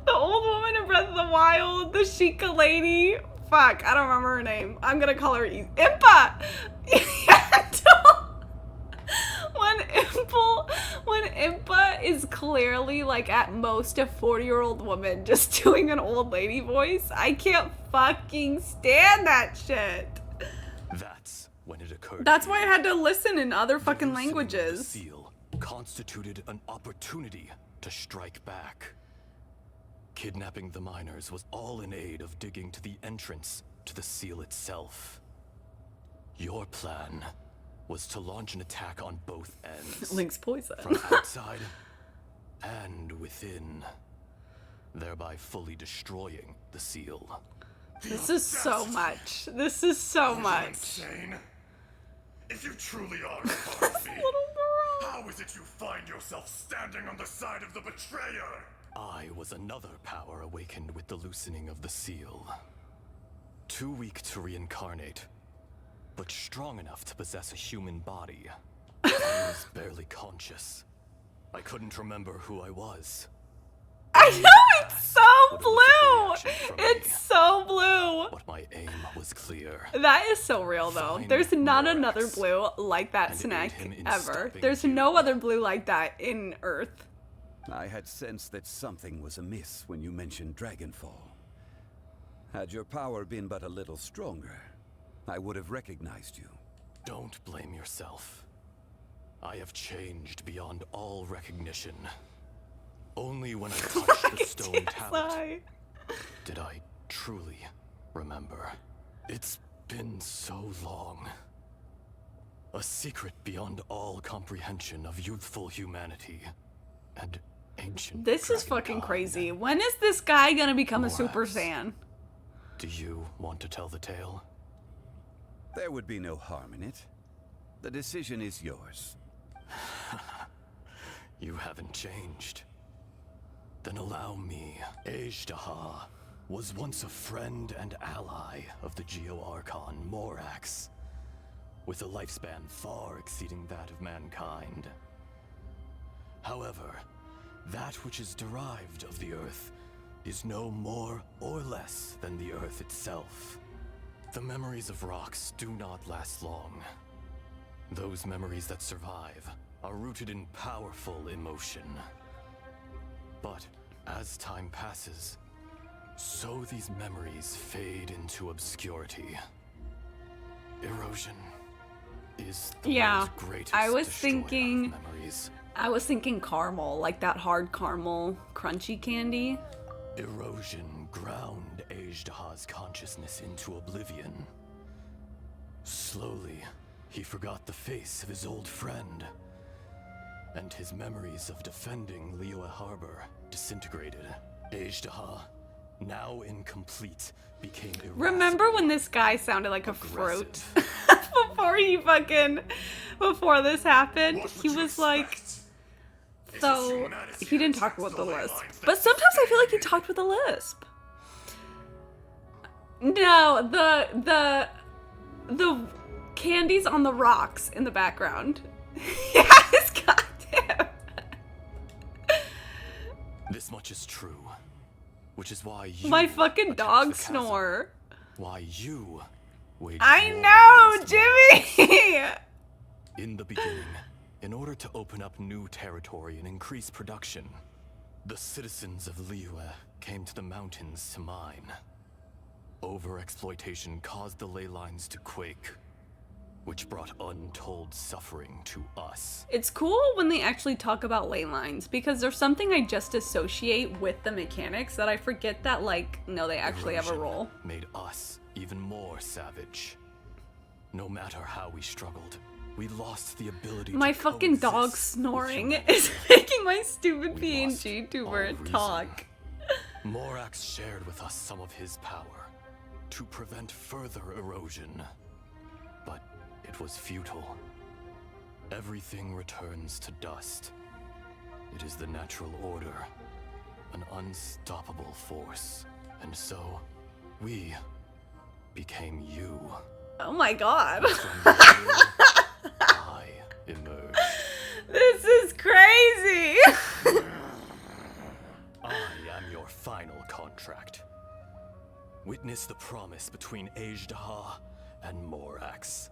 The old woman in Breath of the Wild, the Sheikah lady. Fuck, I don't remember her name. I'm gonna call her Impa. When Impa is clearly like at most a 40-year-old woman just doing an old lady voice, I can't fucking stand that shit. That's when it occurred. That's why I had to listen in other fucking languages. The seal constituted an opportunity to strike back. Kidnapping the miners was all in aid of digging to the entrance to the seal itself. Your plan was to launch an attack on both ends. Link's poison. From outside and within, thereby fully destroying the seal. This is so much. This is so much. Insane? If you truly are a part of me, how is it you find yourself standing on the side of the betrayer? I was another power awakened with the loosening of the seal. Too weak to reincarnate, but strong enough to possess a human body. I was barely conscious. I couldn't remember who I was. I know, it's so blue! It's so blue! But my aim was clear. That is so real, though. There's not another blue like that snack ever. There's no other blue like that in Earth. I had sensed that something was amiss when you mentioned Dragonfall. Had your power been but a little stronger, I would have recognized you. Don't blame yourself. I have changed beyond all recognition. Only when I touched the stone tablet did I truly remember. It's been so long. A secret beyond all comprehension of youthful humanity and ancient. This is fucking crazy. When is this guy gonna become a Super Saiyan? Do you want to tell the tale? There would be no harm in it. The decision is yours. You haven't changed. Then allow me. Ejdaha was once a friend and ally of the Geo-Archon Morax, with a lifespan far exceeding that of mankind. However, that which is derived of the Earth is no more or less than the Earth itself. The memories of rocks do not last long. Those memories that survive are rooted in powerful emotion. But as time passes, so these memories fade into obscurity. Erosion is the world's greatest I was destroyer thinking of memories. I was thinking caramel, like that hard caramel crunchy candy. Erosion ground Ejdaha's consciousness into oblivion. Slowly, he forgot the face of his old friend, and his memories of defending Liyue Harbor disintegrated. Ejdaha, now incomplete, became irascible. Remember when this guy sounded like a fruit? Before this happened, he was like, so he didn't talk with the lisp, but sometimes I feel like he talked with a lisp. No, the candies on the rocks in the background. Yes, goddamn. This much is true, which is why you My fucking dog the chasm. snore. Why you waged I war know, against me. Jimmy. In the beginning, in order to open up new territory and increase production, the citizens of Liyue came to the mountains to mine. Overexploitation caused the ley lines to quake, which brought untold suffering to us. It's cool when they actually talk about ley lines, because there's something I just associate with the mechanics that I forget that, like, no, they actually have a role. Made us even more savage. No matter how we struggled, we lost the ability My to fucking coexist dog with snoring humans. is making my stupid We lost PNG all tuber reason. talk. Morax shared with us some of his power to prevent further erosion, but it was futile. Everything returns to dust. It is the natural order, an unstoppable force. And so, we became you. Oh my god. From the real, I emerged. This is crazy. I am your final contract. Witness the promise between Ejdaha and Morax.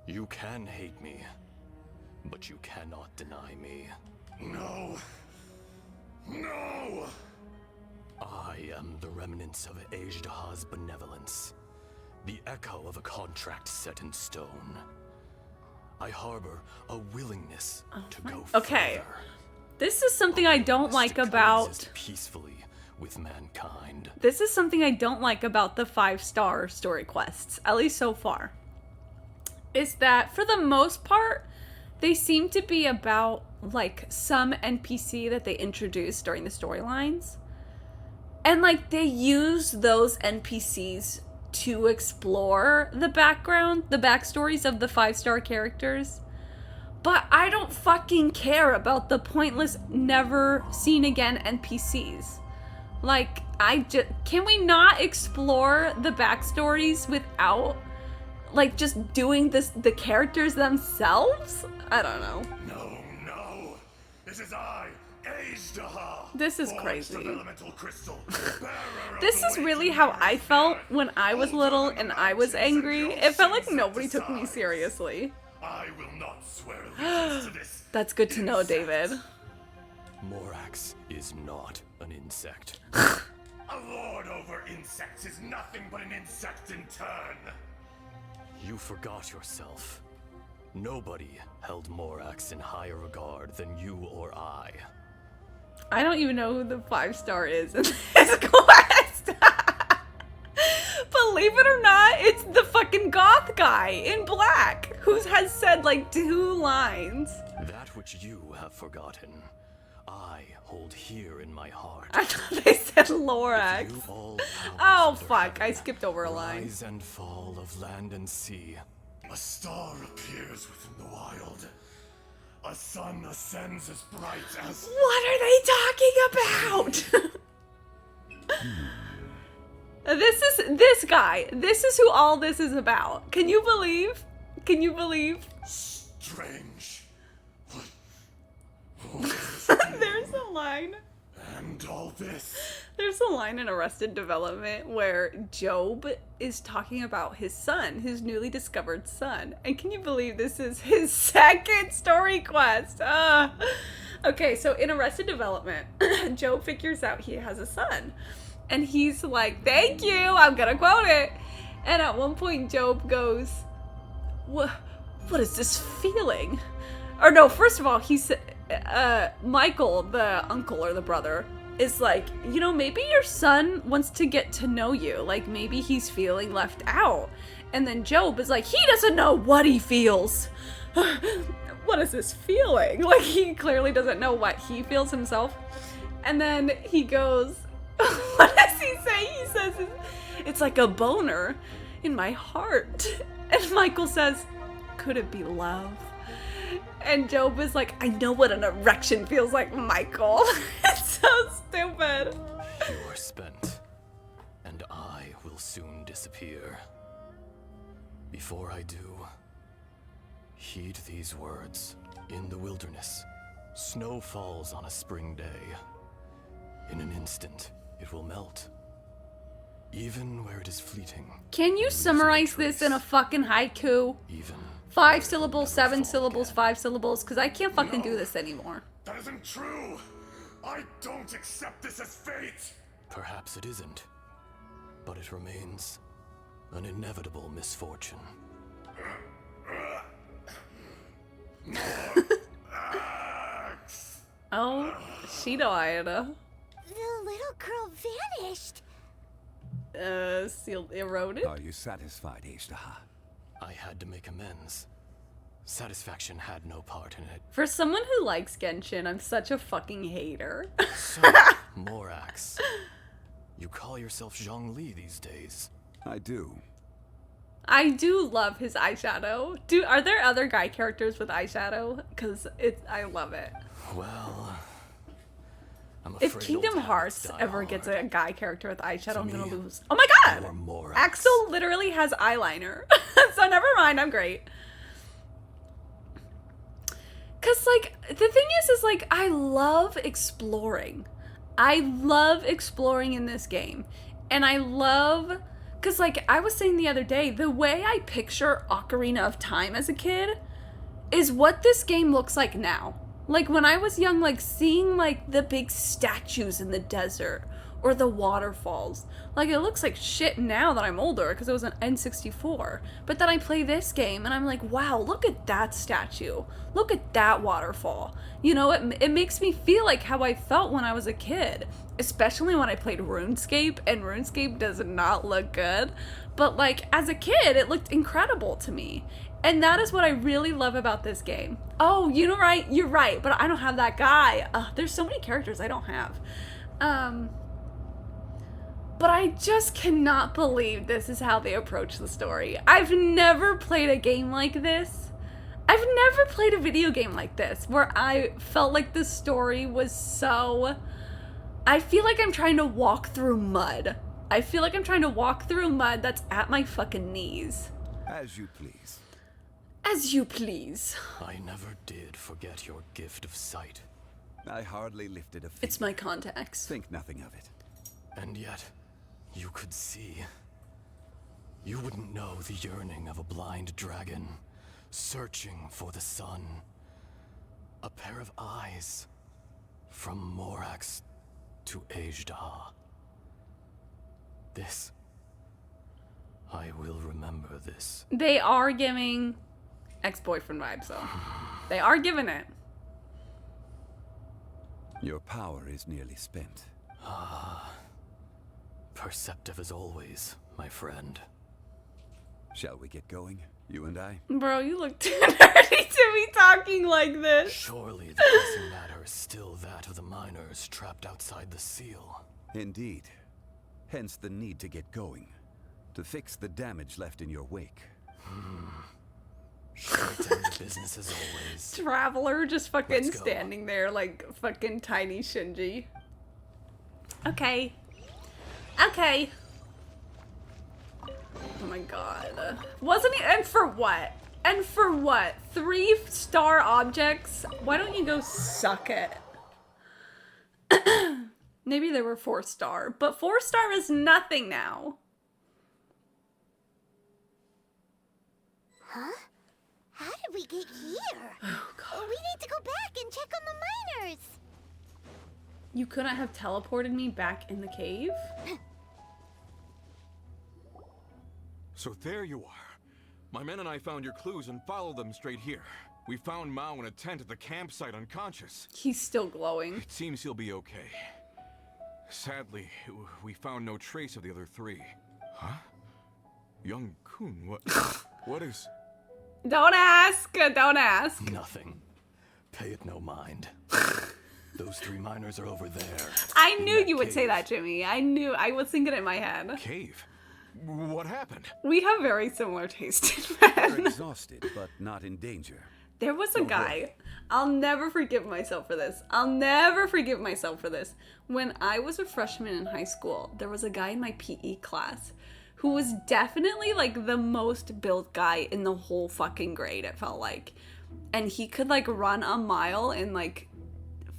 You can hate me, but you cannot deny me. No. No! I am the remnants of Ejdaha's benevolence, the echo of a contract set in stone. I harbor a willingness to go Okay. further. This is something I don't like about Coexist peacefully with mankind. This is something I don't like about the 5-star story quests, at least so far. Is that for the most part, they seem to be about like some NPC that they introduced during the storylines. And like they use those NPCs to explore the background, the backstories of the 5-star characters. But I don't fucking care about the pointless, never seen again NPCs. Like, can we not explore the backstories without, like, just doing the characters themselves? I don't know. No. This is I, Ejdaha. This is Forged crazy. of elemental crystal, bearer of This the is way really to how Earth I felt Earth. when I was little and I was angry. It felt like nobody took me seriously. I will not swear allegiance to this. That's good to know, David. Morax is not an insect. A lord over insects is nothing but an insect in turn. You forgot yourself. Nobody held Morax in higher regard than you or I. I don't even know who the 5-star is in this quest. Believe it or not, it's the fucking goth guy in black who has said like 2 lines. That which you have forgotten, I hold here in my heart. I thought they said Lorax. You all Oh powers under fuck, I heaven, skipped over a line. rise and fall of land and sea. A star appears within the wild. A sun ascends as bright as... What are they talking about? This guy. This is who all this is about. Can you believe? Can you believe? Strange. There's a line. And all this. There's a line in Arrested Development where Job is talking about his son, his newly discovered son. And can you believe this is his second story quest? Okay, so in Arrested Development, Job figures out he has a son. And he's like, thank you, I'm gonna quote it. And at one point, Job goes, what is this feeling? Or no, first of all, he said, Michael, the uncle or the brother, is like, you know, maybe your son wants to get to know you. Like, maybe he's feeling left out. And then Job is like, he doesn't know what he feels. What is this feeling? Like, he clearly doesn't know what he feels himself. And then he goes, what does he say? He says, it's like a boner in my heart. And Michael says, could it be love? And Job is like, I know what an erection feels like, Michael. It's so stupid. You are spent, and I will soon disappear. Before I do, heed these words. In the wilderness, snow falls on a spring day. In an instant, it will melt. Even where it is fleeting. Can you summarize this in a fucking haiku? Even 5 syllables, 7 syllables, 5 syllables, because I can't fucking do this anymore. That isn't true. I don't accept this as fate. Perhaps it isn't, but it remains an inevitable misfortune. Oh, she died. The little girl vanished. Sealed, eroded? Are you satisfied, Ishtaha? I had to make amends. Satisfaction had no part in it. For someone who likes Genshin, I'm such a fucking hater. So, Morax, you call yourself Zhongli these days. I do. I do love his eyeshadow. Are there other guy characters with eyeshadow? Because I love it. Well, I'm if afraid Kingdom old Hearts habits die ever hard. gets a guy character with eyeshadow, To I'm gonna me, lose. Oh my god! you're Morax. Axel literally has eyeliner. So never mind, I'm great. Cause like, the thing is like, I love exploring. I love exploring in this game. And I love, cause like, I was saying the other day, the way I picture Ocarina of Time as a kid is what this game looks like now. Like, when I was young, like, seeing, like, the big statues in the desert or the waterfalls. Like, it looks like shit now that I'm older because it was an N64. But then I play this game and I'm like, wow, look at that statue. Look at that waterfall. You know, it makes me feel like how I felt when I was a kid. Especially when I played RuneScape, and RuneScape does not look good. But, like, as a kid, it looked incredible to me. And that is what I really love about this game. Oh, you know, right? You're right, but I don't have that guy. There's so many characters I don't have. But I just cannot believe this is how they approach the story. I've never played a game like this. I've never played a video game like this, where I felt like the story was so... I feel like I'm trying to walk through mud. I feel like I'm trying to walk through mud that's at my fucking knees. As you please. As you please. I never did forget your gift of sight. I hardly lifted a finger. It's my contacts. Think nothing of it. And yet, you could see. You wouldn't know the yearning of a blind dragon, searching for the sun. A pair of eyes, from Morax to Ejdah. This. I will remember this. They are giving ex-boyfriend vibes, though. They are giving it. Your power is nearly spent. Perceptive as always, my friend. Shall we get going, you and I? Bro, you look too nerdy to be talking like this. Surely the pressing matter is still that of the miners trapped outside the seal. Indeed. Hence the need to get going. To fix the damage left in your wake. Straight into business as always. Traveler just fucking Let's go. standing there like fucking tiny Shinji. Okay. Okay. Oh my god. Wasn't it? And for what? And for what? 3-star objects? Why don't you go suck it? Maybe they were 4-star, but 4-star is nothing now. Huh? How did we get here? Oh god. We need to go back and check on the miners. You couldn't have teleported me back in the cave? So there you are. My men and I found your clues and followed them straight here. We found Mao in a tent at the campsite unconscious. He's still glowing. It seems he'll be okay. Sadly, we found no trace of the other 3. Huh? Young Kun, what is... Don't ask! Don't ask! Nothing. Pay it no mind. Those 3 miners are over there. I knew you would say that, Jimmy. I knew. I was thinking it in my head. Cave? What happened? We have very similar taste in They're men. exhausted, but not in danger. There was a guy. I'll never forgive myself for this. I'll never forgive myself for this. When I was a freshman in high school, there was a guy in my PE class who was definitely like the most built guy in the whole fucking grade, it felt like. And he could like run a mile in like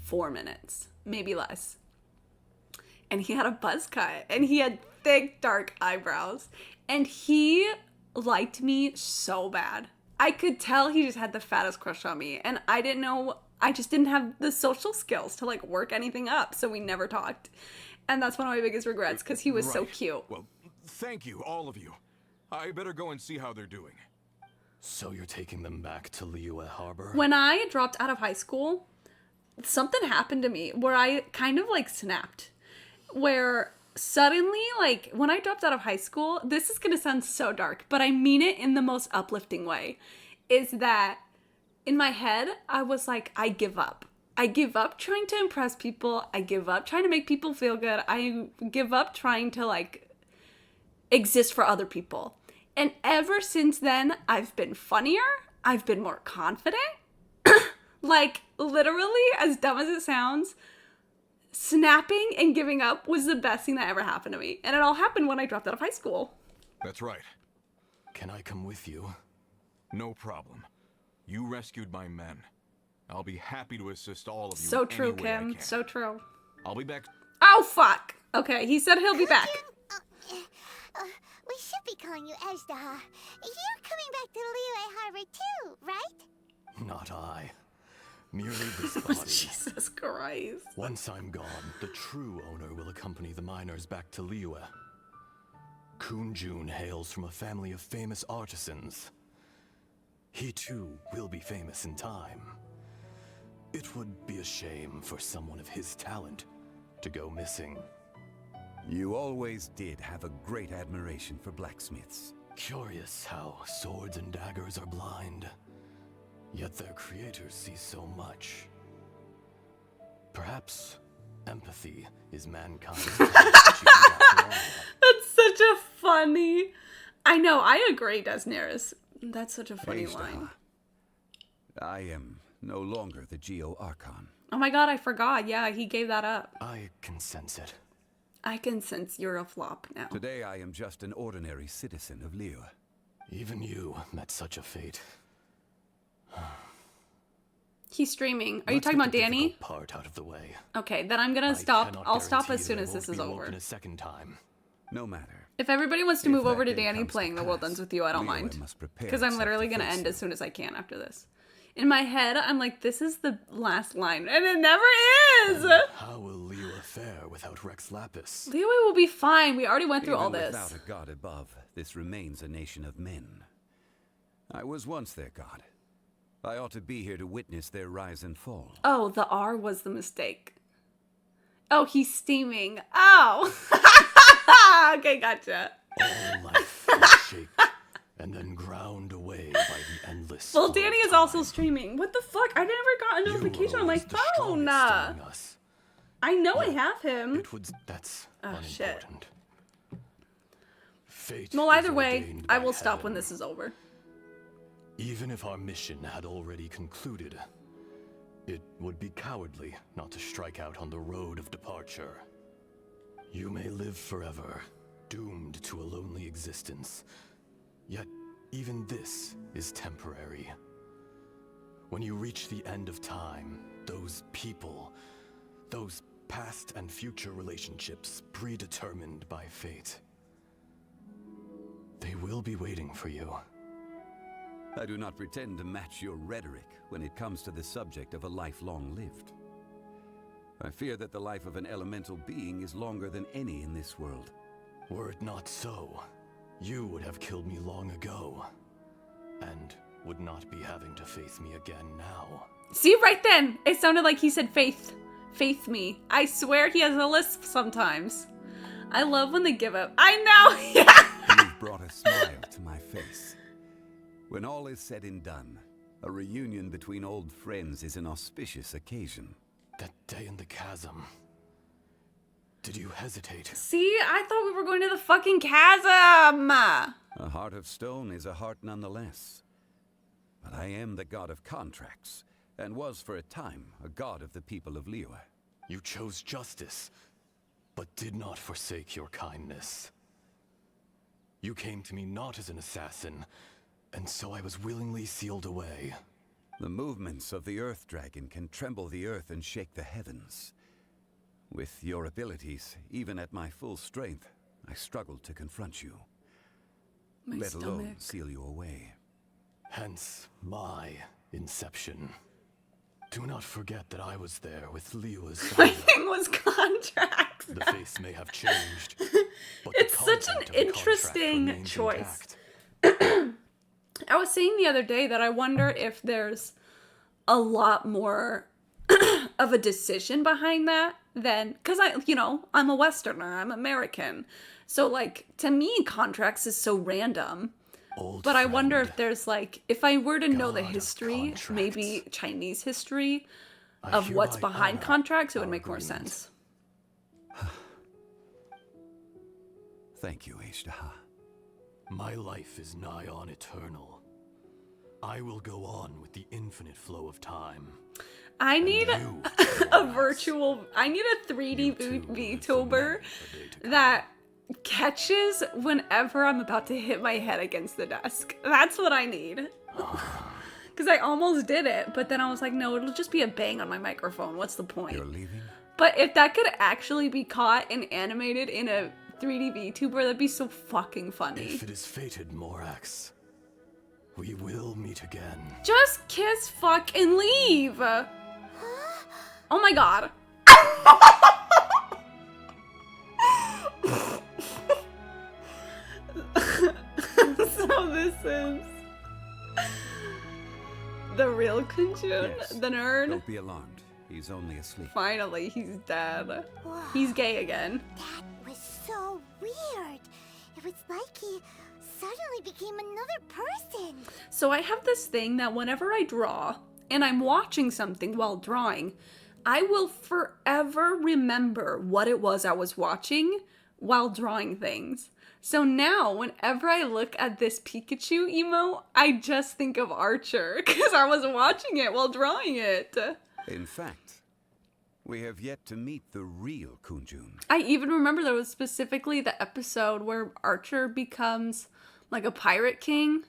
4 minutes, maybe less. And he had a buzz cut and he had thick dark eyebrows and he liked me so bad. I could tell he just had the fattest crush on me and I didn't know, I just didn't have the social skills to like work anything up, so we never talked. And that's one of my biggest regrets because he was so cute. Well, thank you, all of you. I better go and see how they're doing. So you're taking them back to Liyue Harbor? When I dropped out of high school, something happened to me where I kind of like snapped. Where suddenly, like, when I dropped out of high school, this is gonna sound so dark, but I mean it in the most uplifting way, is that in my head, I was like, I give up. I give up trying to impress people. I give up trying to make people feel good. I give up trying to, like, exist for other people. And ever since then, I've been funnier. I've been more confident. Like, literally, as dumb as it sounds, snapping and giving up was the best thing that ever happened to me. And it all happened when I dropped out of high school. That's right. Can I come with you? No problem. You rescued my men. I'll be happy to assist all of you. So in true, any way I Kim. can. So true. I'll be back. Oh, fuck. Okay, he said he'll be back. We should be calling you Ezdaha. You're coming back to Liyue Harbor too, right? Not I. Merely this body. Jesus Christ. Once I'm gone, the true owner will accompany the miners back to Liyue. Kun-jun hails from a family of famous artisans. He too will be famous in time. It would be a shame for someone of his talent to go missing. You always did have a great admiration for blacksmiths. Curious how swords and daggers are blind, yet their creators see so much. Perhaps empathy is mankind's That's such a funny... I know, I agree, Desneris. That's such a funny line. I am no longer the Geo Archon. Oh my god, I forgot. Yeah, he gave that up. I can sense it. I can sense you're a flop now. Today I am just an ordinary citizen of Liyue. Even you met such a fate. He's streaming. Are you talking about Danny? Part out of the way. Okay, then I'm gonna stop. I'll stop as soon as this is over. A second time. No matter. If everybody wants to move over to Danny playing The World Ends With You, I don't mind. Because I'm literally gonna end as soon as I can after this. In my head, I'm like, this is the last line, and it never is! How will Liyue fare without Rex Lapis? Liyue will be fine. We already went through all this. Without a god above, this remains a nation of men. I was once their god. I ought to be here to witness their rise and fall. Oh, the R was the mistake. Oh, he's steaming. Oh! Okay, gotcha. All life is shaped and then ground away by the endless. Well, flow Danny of is also time. streaming. What the fuck? I never got a You notification were on my always the phone. strongest among us. I know I have him. It would. That's Oh, shit. unimportant. Fate Well, is either way, ordained I by will stop when heaven. this is over. Even if our mission had already concluded, it would be cowardly not to strike out on the road of departure. You may live forever, doomed to a lonely existence. Yet, even this is temporary. When you reach the end of time, those people, those past and future relationships predetermined by fate, they will be waiting for you. I do not pretend to match your rhetoric when it comes to the subject of a life long lived. I fear that the life of an elemental being is longer than any in this world. Were it not so, you would have killed me long ago, and would not be having to face me again now. See, right then, it sounded like he said faith. Faith me. I swear he has a lisp sometimes. I love when they give up. I know! Yeah! You've brought a smile to my face. When all is said and done, a reunion between old friends is an auspicious occasion. That day in the chasm. Did you hesitate? See, I thought we were going to the fucking chasm! A heart of stone is a heart nonetheless. But I am the god of contracts, and was for a time a god of the people of Liyue. You chose justice, but did not forsake your kindness. You came to me not as an assassin, and so I was willingly sealed away. The movements of the Earth Dragon can tremble the earth and shake the heavens. With your abilities, even at my full strength, I struggled to confront you. Let alone seal you away. Hence my inception. Do not forget that I was there with Liyue's My thing was contracts. The face may have changed, but It's the such an content of the contract interesting remains choice. intact. I was saying the other day that I wonder if there's a lot more of a decision behind that than, because I'm a Westerner, I'm American. So like, to me, contracts is so random. But I wonder if there's like, if I were to know the history, maybe Chinese history of what's behind contracts, it would make more sense. Thank you, Ishtaha. My life is nigh on eternal. I will go on with the infinite flow of time. I need a virtual, I need a 3D VTuber that catches whenever I'm about to hit my head against the desk. That's what I need. Because I almost did it, but then I was like, no, it'll just be a bang on my microphone. What's the point? You're leaving? But if that could actually be caught and animated in a 3D VTuber, that'd be so fucking funny. If it is fated, Morax, we will meet again. Just kiss, fuck, and leave. Oh my god. So this is the real Kunjun, Yes. the nerd. Don't be alarmed. He's only asleep. Finally, he's dead. Whoa. He's gay again. That was so weird. It was like he suddenly became another person. So I have this thing that whenever I draw and I'm watching something while drawing, I will forever remember what it was I was watching while drawing things. So now, whenever I look at this Pikachu emote, I just think of Archer, because I was watching it while drawing it. In fact, we have yet to meet the real Kunjun. I even remember there was specifically the episode where Archer becomes like a pirate king.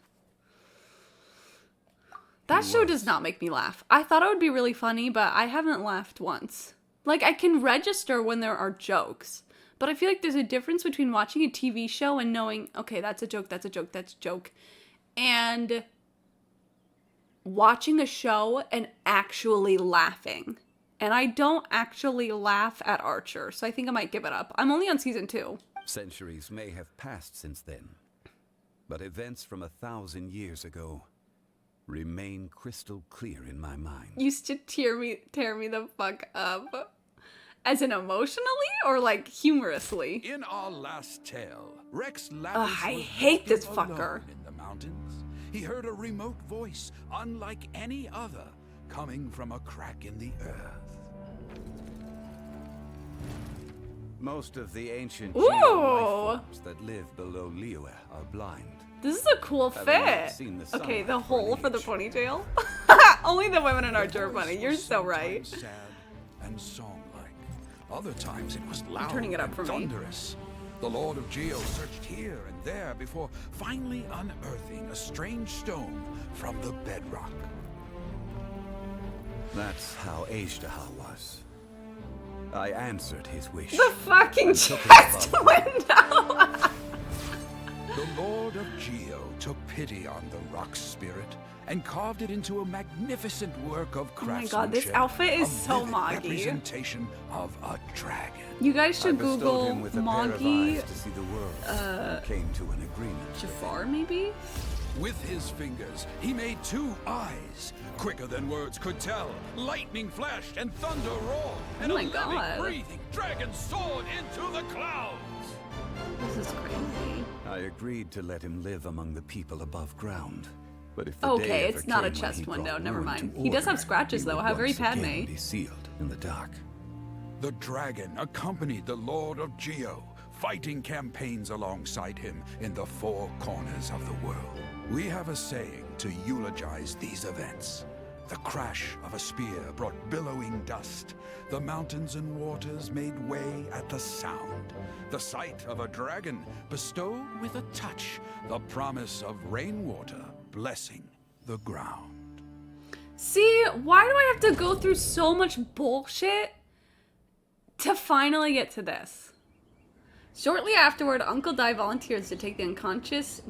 That show does not make me laugh. I thought it would be really funny, but I haven't laughed once. Like, I can register when there are jokes, but I feel like there's a difference between watching a TV show and knowing, okay, that's a joke, that's a joke, that's a joke, and watching a show and actually laughing. And I don't actually laugh at Archer, so I think I might give it up. I'm only on season 2. Centuries may have passed since then, but events from 1,000 years ago remain crystal clear in my mind. Used to tear me the fuck up. As in emotionally or like humorously? In our last tale, Rex I hate this fucker. in the mountains, he heard a remote voice, unlike any other, coming from a crack in the earth. Most of the ancient Ooh. life forms that live below Liyue are blind. This is a cool Having not fit. seen the Okay, sunlight the for hole an for the age. ponytail. Only the women in our The are funny. voice You're was so right. sometimes sad and song-like. Other times it was loud turning it up and for me. thunderous. The Lord of Geo searched here and there before finally unearthing a strange stone from the bedrock. That's how Ashtaha was. I answered his wish. The fucking and took it chest above window. The Lord of Geo took pity on the rock spirit and carved it into a magnificent work of Oh my craftsmanship. god, this outfit is a so vivid moggy. representation of a dragon. You guys I should bestowed Google him with a pair of Moggy eyes to see the world. and came to an agreement. Jafar, maybe? With his fingers, he made 2 eyes, quicker than words could tell. Lightning flashed and thunder roared, and Oh my a living, God. breathing dragon soared into the clouds. This is crazy. I agreed to let him live among the people above ground. But if the Okay, day ever it's not a came when chest he brought window, never ruin mind. to He does have order, scratches, he though. would How very once again Padme. be sealed in the dark. The dragon accompanied the Lord of Geo, fighting campaigns alongside him in the 4 corners of the world. We have a saying to eulogize these events. The crash of a spear brought billowing dust. The mountains and waters made way at the sound. The sight of a dragon bestowed with a touch the promise of rainwater blessing the ground. See, why do I have to go through so much bullshit to finally get to this? Shortly afterward, Uncle Dai volunteers to take the unconscious...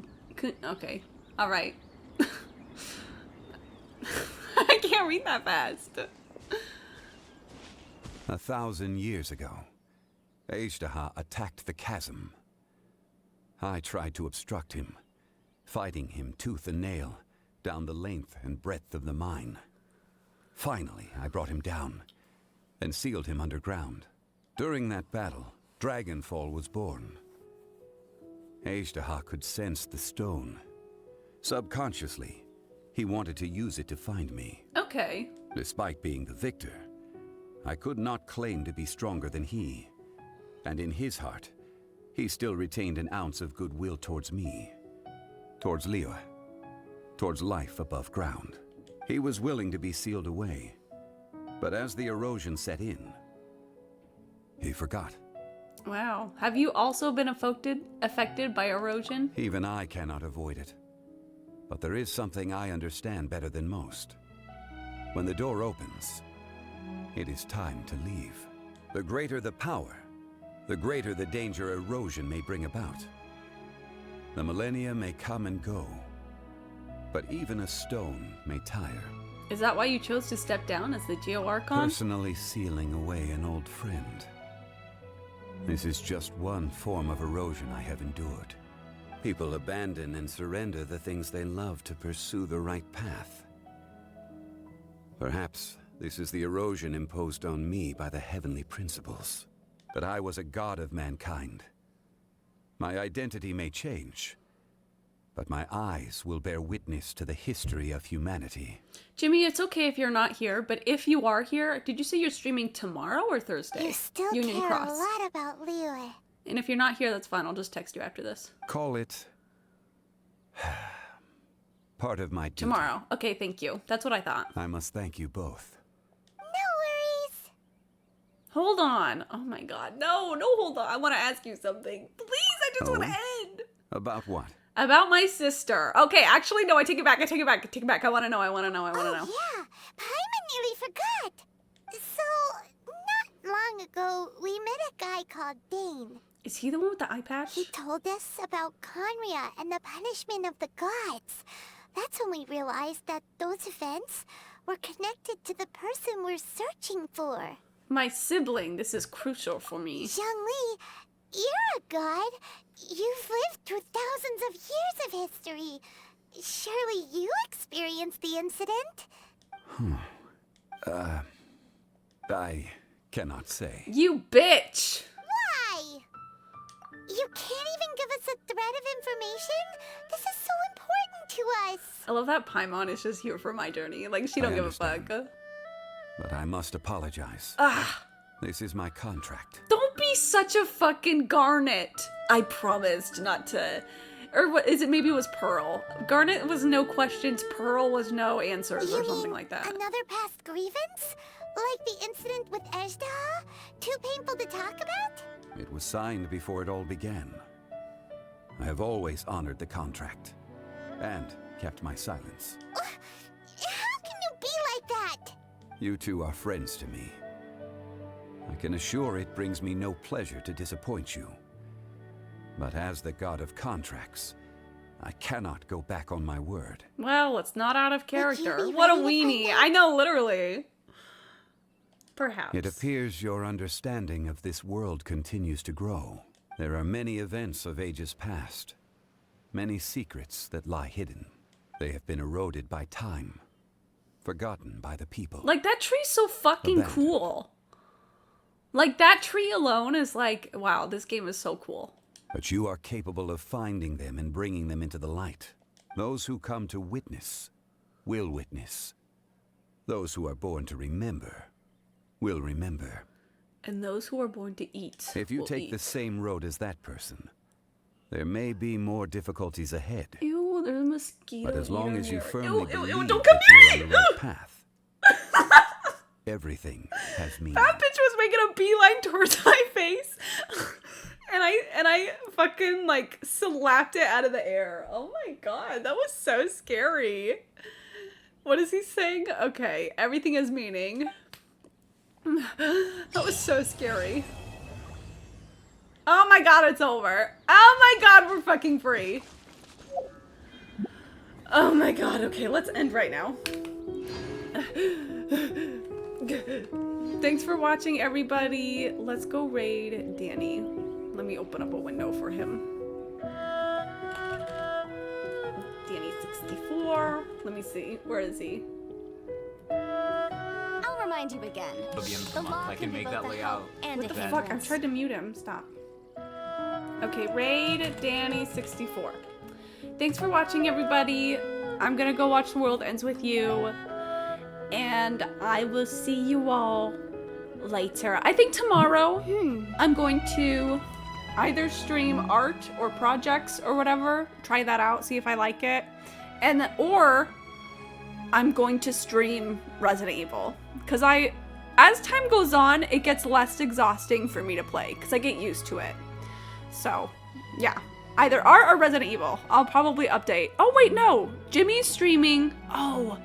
Okay, alright. I can't read that fast. 1,000 years ago, Ashtaha attacked the chasm. I tried to obstruct him, fighting him tooth and nail down the length and breadth of the mine. Finally, I brought him down and sealed him underground. During that battle, Dragonfall was born. Ashtaha could sense the stone. Subconsciously, he wanted to use it to find me. Okay. Despite being the victor, I could not claim to be stronger than he. And in his heart, he still retained an ounce of goodwill towards me. Towards Liyue. Towards life above ground. He was willing to be sealed away. But as the erosion set in, he forgot. Wow. Have you also been affected by erosion? Even I cannot avoid it. But there is something I understand better than most. When the door opens, it is time to leave. The greater the power, the greater the danger erosion may bring about. The millennia may come and go, but even a stone may tire. Is that why you chose to step down as the Geo Archon? Personally sealing away an old friend. This is just one form of erosion I have endured. People abandon and surrender the things they love to pursue the right path. Perhaps this is the erosion imposed on me by the heavenly principles. That I was a god of mankind. My identity may change, but my eyes will bear witness to the history of humanity. Jimmy, it's okay if you're not here, but if you are here, did you say you're streaming tomorrow or Thursday? You still Union care Cross. a lot about Liyue. And if you're not here, that's fine. I'll just text you after this. Call it part of my duty. Tomorrow. Okay, thank you. That's what I thought. I must thank you both. No worries. Hold on. Oh my god. No, hold on. I want to ask you something. Please, I just want to end. About what? About my sister. Okay, actually, no, I take it back. I take it back. I want to know. Oh yeah, Paimon nearly forgot. So, not long ago, we met a guy called Dane. Is he the one with the eye patch? He told us about Conria and the punishment of the gods. That's when we realized that those events were connected to the person we're searching for. My sibling. This is crucial for me. Zhongli, you're a god. You've lived through thousands of years of history. Surely you experienced the incident? I cannot say. You bitch! Why? You can't even give us a thread of information? This is so important to us. I love that Paimon is just here for my journey. Like, she don't give a fuck. But I must apologize. Ah. This is my contract. Don't be such a fucking Garnet. I promised not to. Or what is it? Maybe it was Pearl. Garnet was no questions. Pearl was no answers or something like that. Another past grievance? Like the incident with Ejda? Too painful to talk about? It was signed before it all began. I have always honored the contract. And kept my silence. How can you be like that? You two are friends to me. I can assure it brings me no pleasure to disappoint you. But as the god of contracts, I cannot go back on my word. Well, it's not out of character. What a weenie. I know, literally. Perhaps. It appears your understanding of this world continues to grow. There are many events of ages past. Many secrets that lie hidden. They have been eroded by time. Forgotten by the people. Like, that tree's so fucking cool. Like, that tree alone is like, wow, this game is so cool. But you are capable of finding them and bringing them into the light. Those who come to witness will witness. Those who are born to remember will remember. And those who are born to eat If you will take eat. the same road as that person, there may be more difficulties ahead. Ew, there's a mosquito. But as long as you here. firmly believe don't that come you're near on me! the right path, everything has meaning. That bitch was making a beeline towards my face. and I fucking like slapped it out of the air. Oh my god, that was so scary. What is he saying? Okay, everything has meaning. That was so scary. Oh my god, it's over. Oh my god, we're fucking free. Oh my god, okay, let's end right now. Thanks for watching, everybody. Let's go raid Danny. Let me open up a window for him. Danny 64. Let me see. Where is he? I'll remind you again. The law I can be make both that a layout. help and What a the hindrance. fuck? I tried to mute him. Stop. Okay, raid Danny 64. Thanks for watching, everybody. I'm gonna go watch The World Ends With You. And I will see you all later. I think tomorrow I'm going to either stream art or projects or whatever. Try that out, see if I like it. And or I'm going to stream Resident Evil. Because as time goes on, it gets less exhausting for me to play. Because I get used to it. So, yeah. Either art or Resident Evil. I'll probably update. Oh, wait, no. Jimmy's streaming. Oh.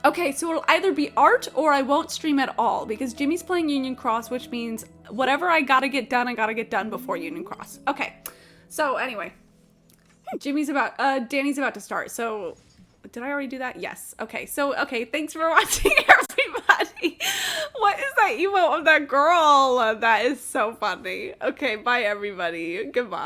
Okay, so it'll either be art or I won't stream at all because Jimmy's playing Union Cross, which means whatever I gotta get done, I gotta get done before Union Cross. Okay, so anyway, Danny's about to start. So, did I already do that? Yes. Okay, so, okay, thanks for watching, everybody. What is that emote of that girl? That is so funny. Okay, bye, everybody. Goodbye.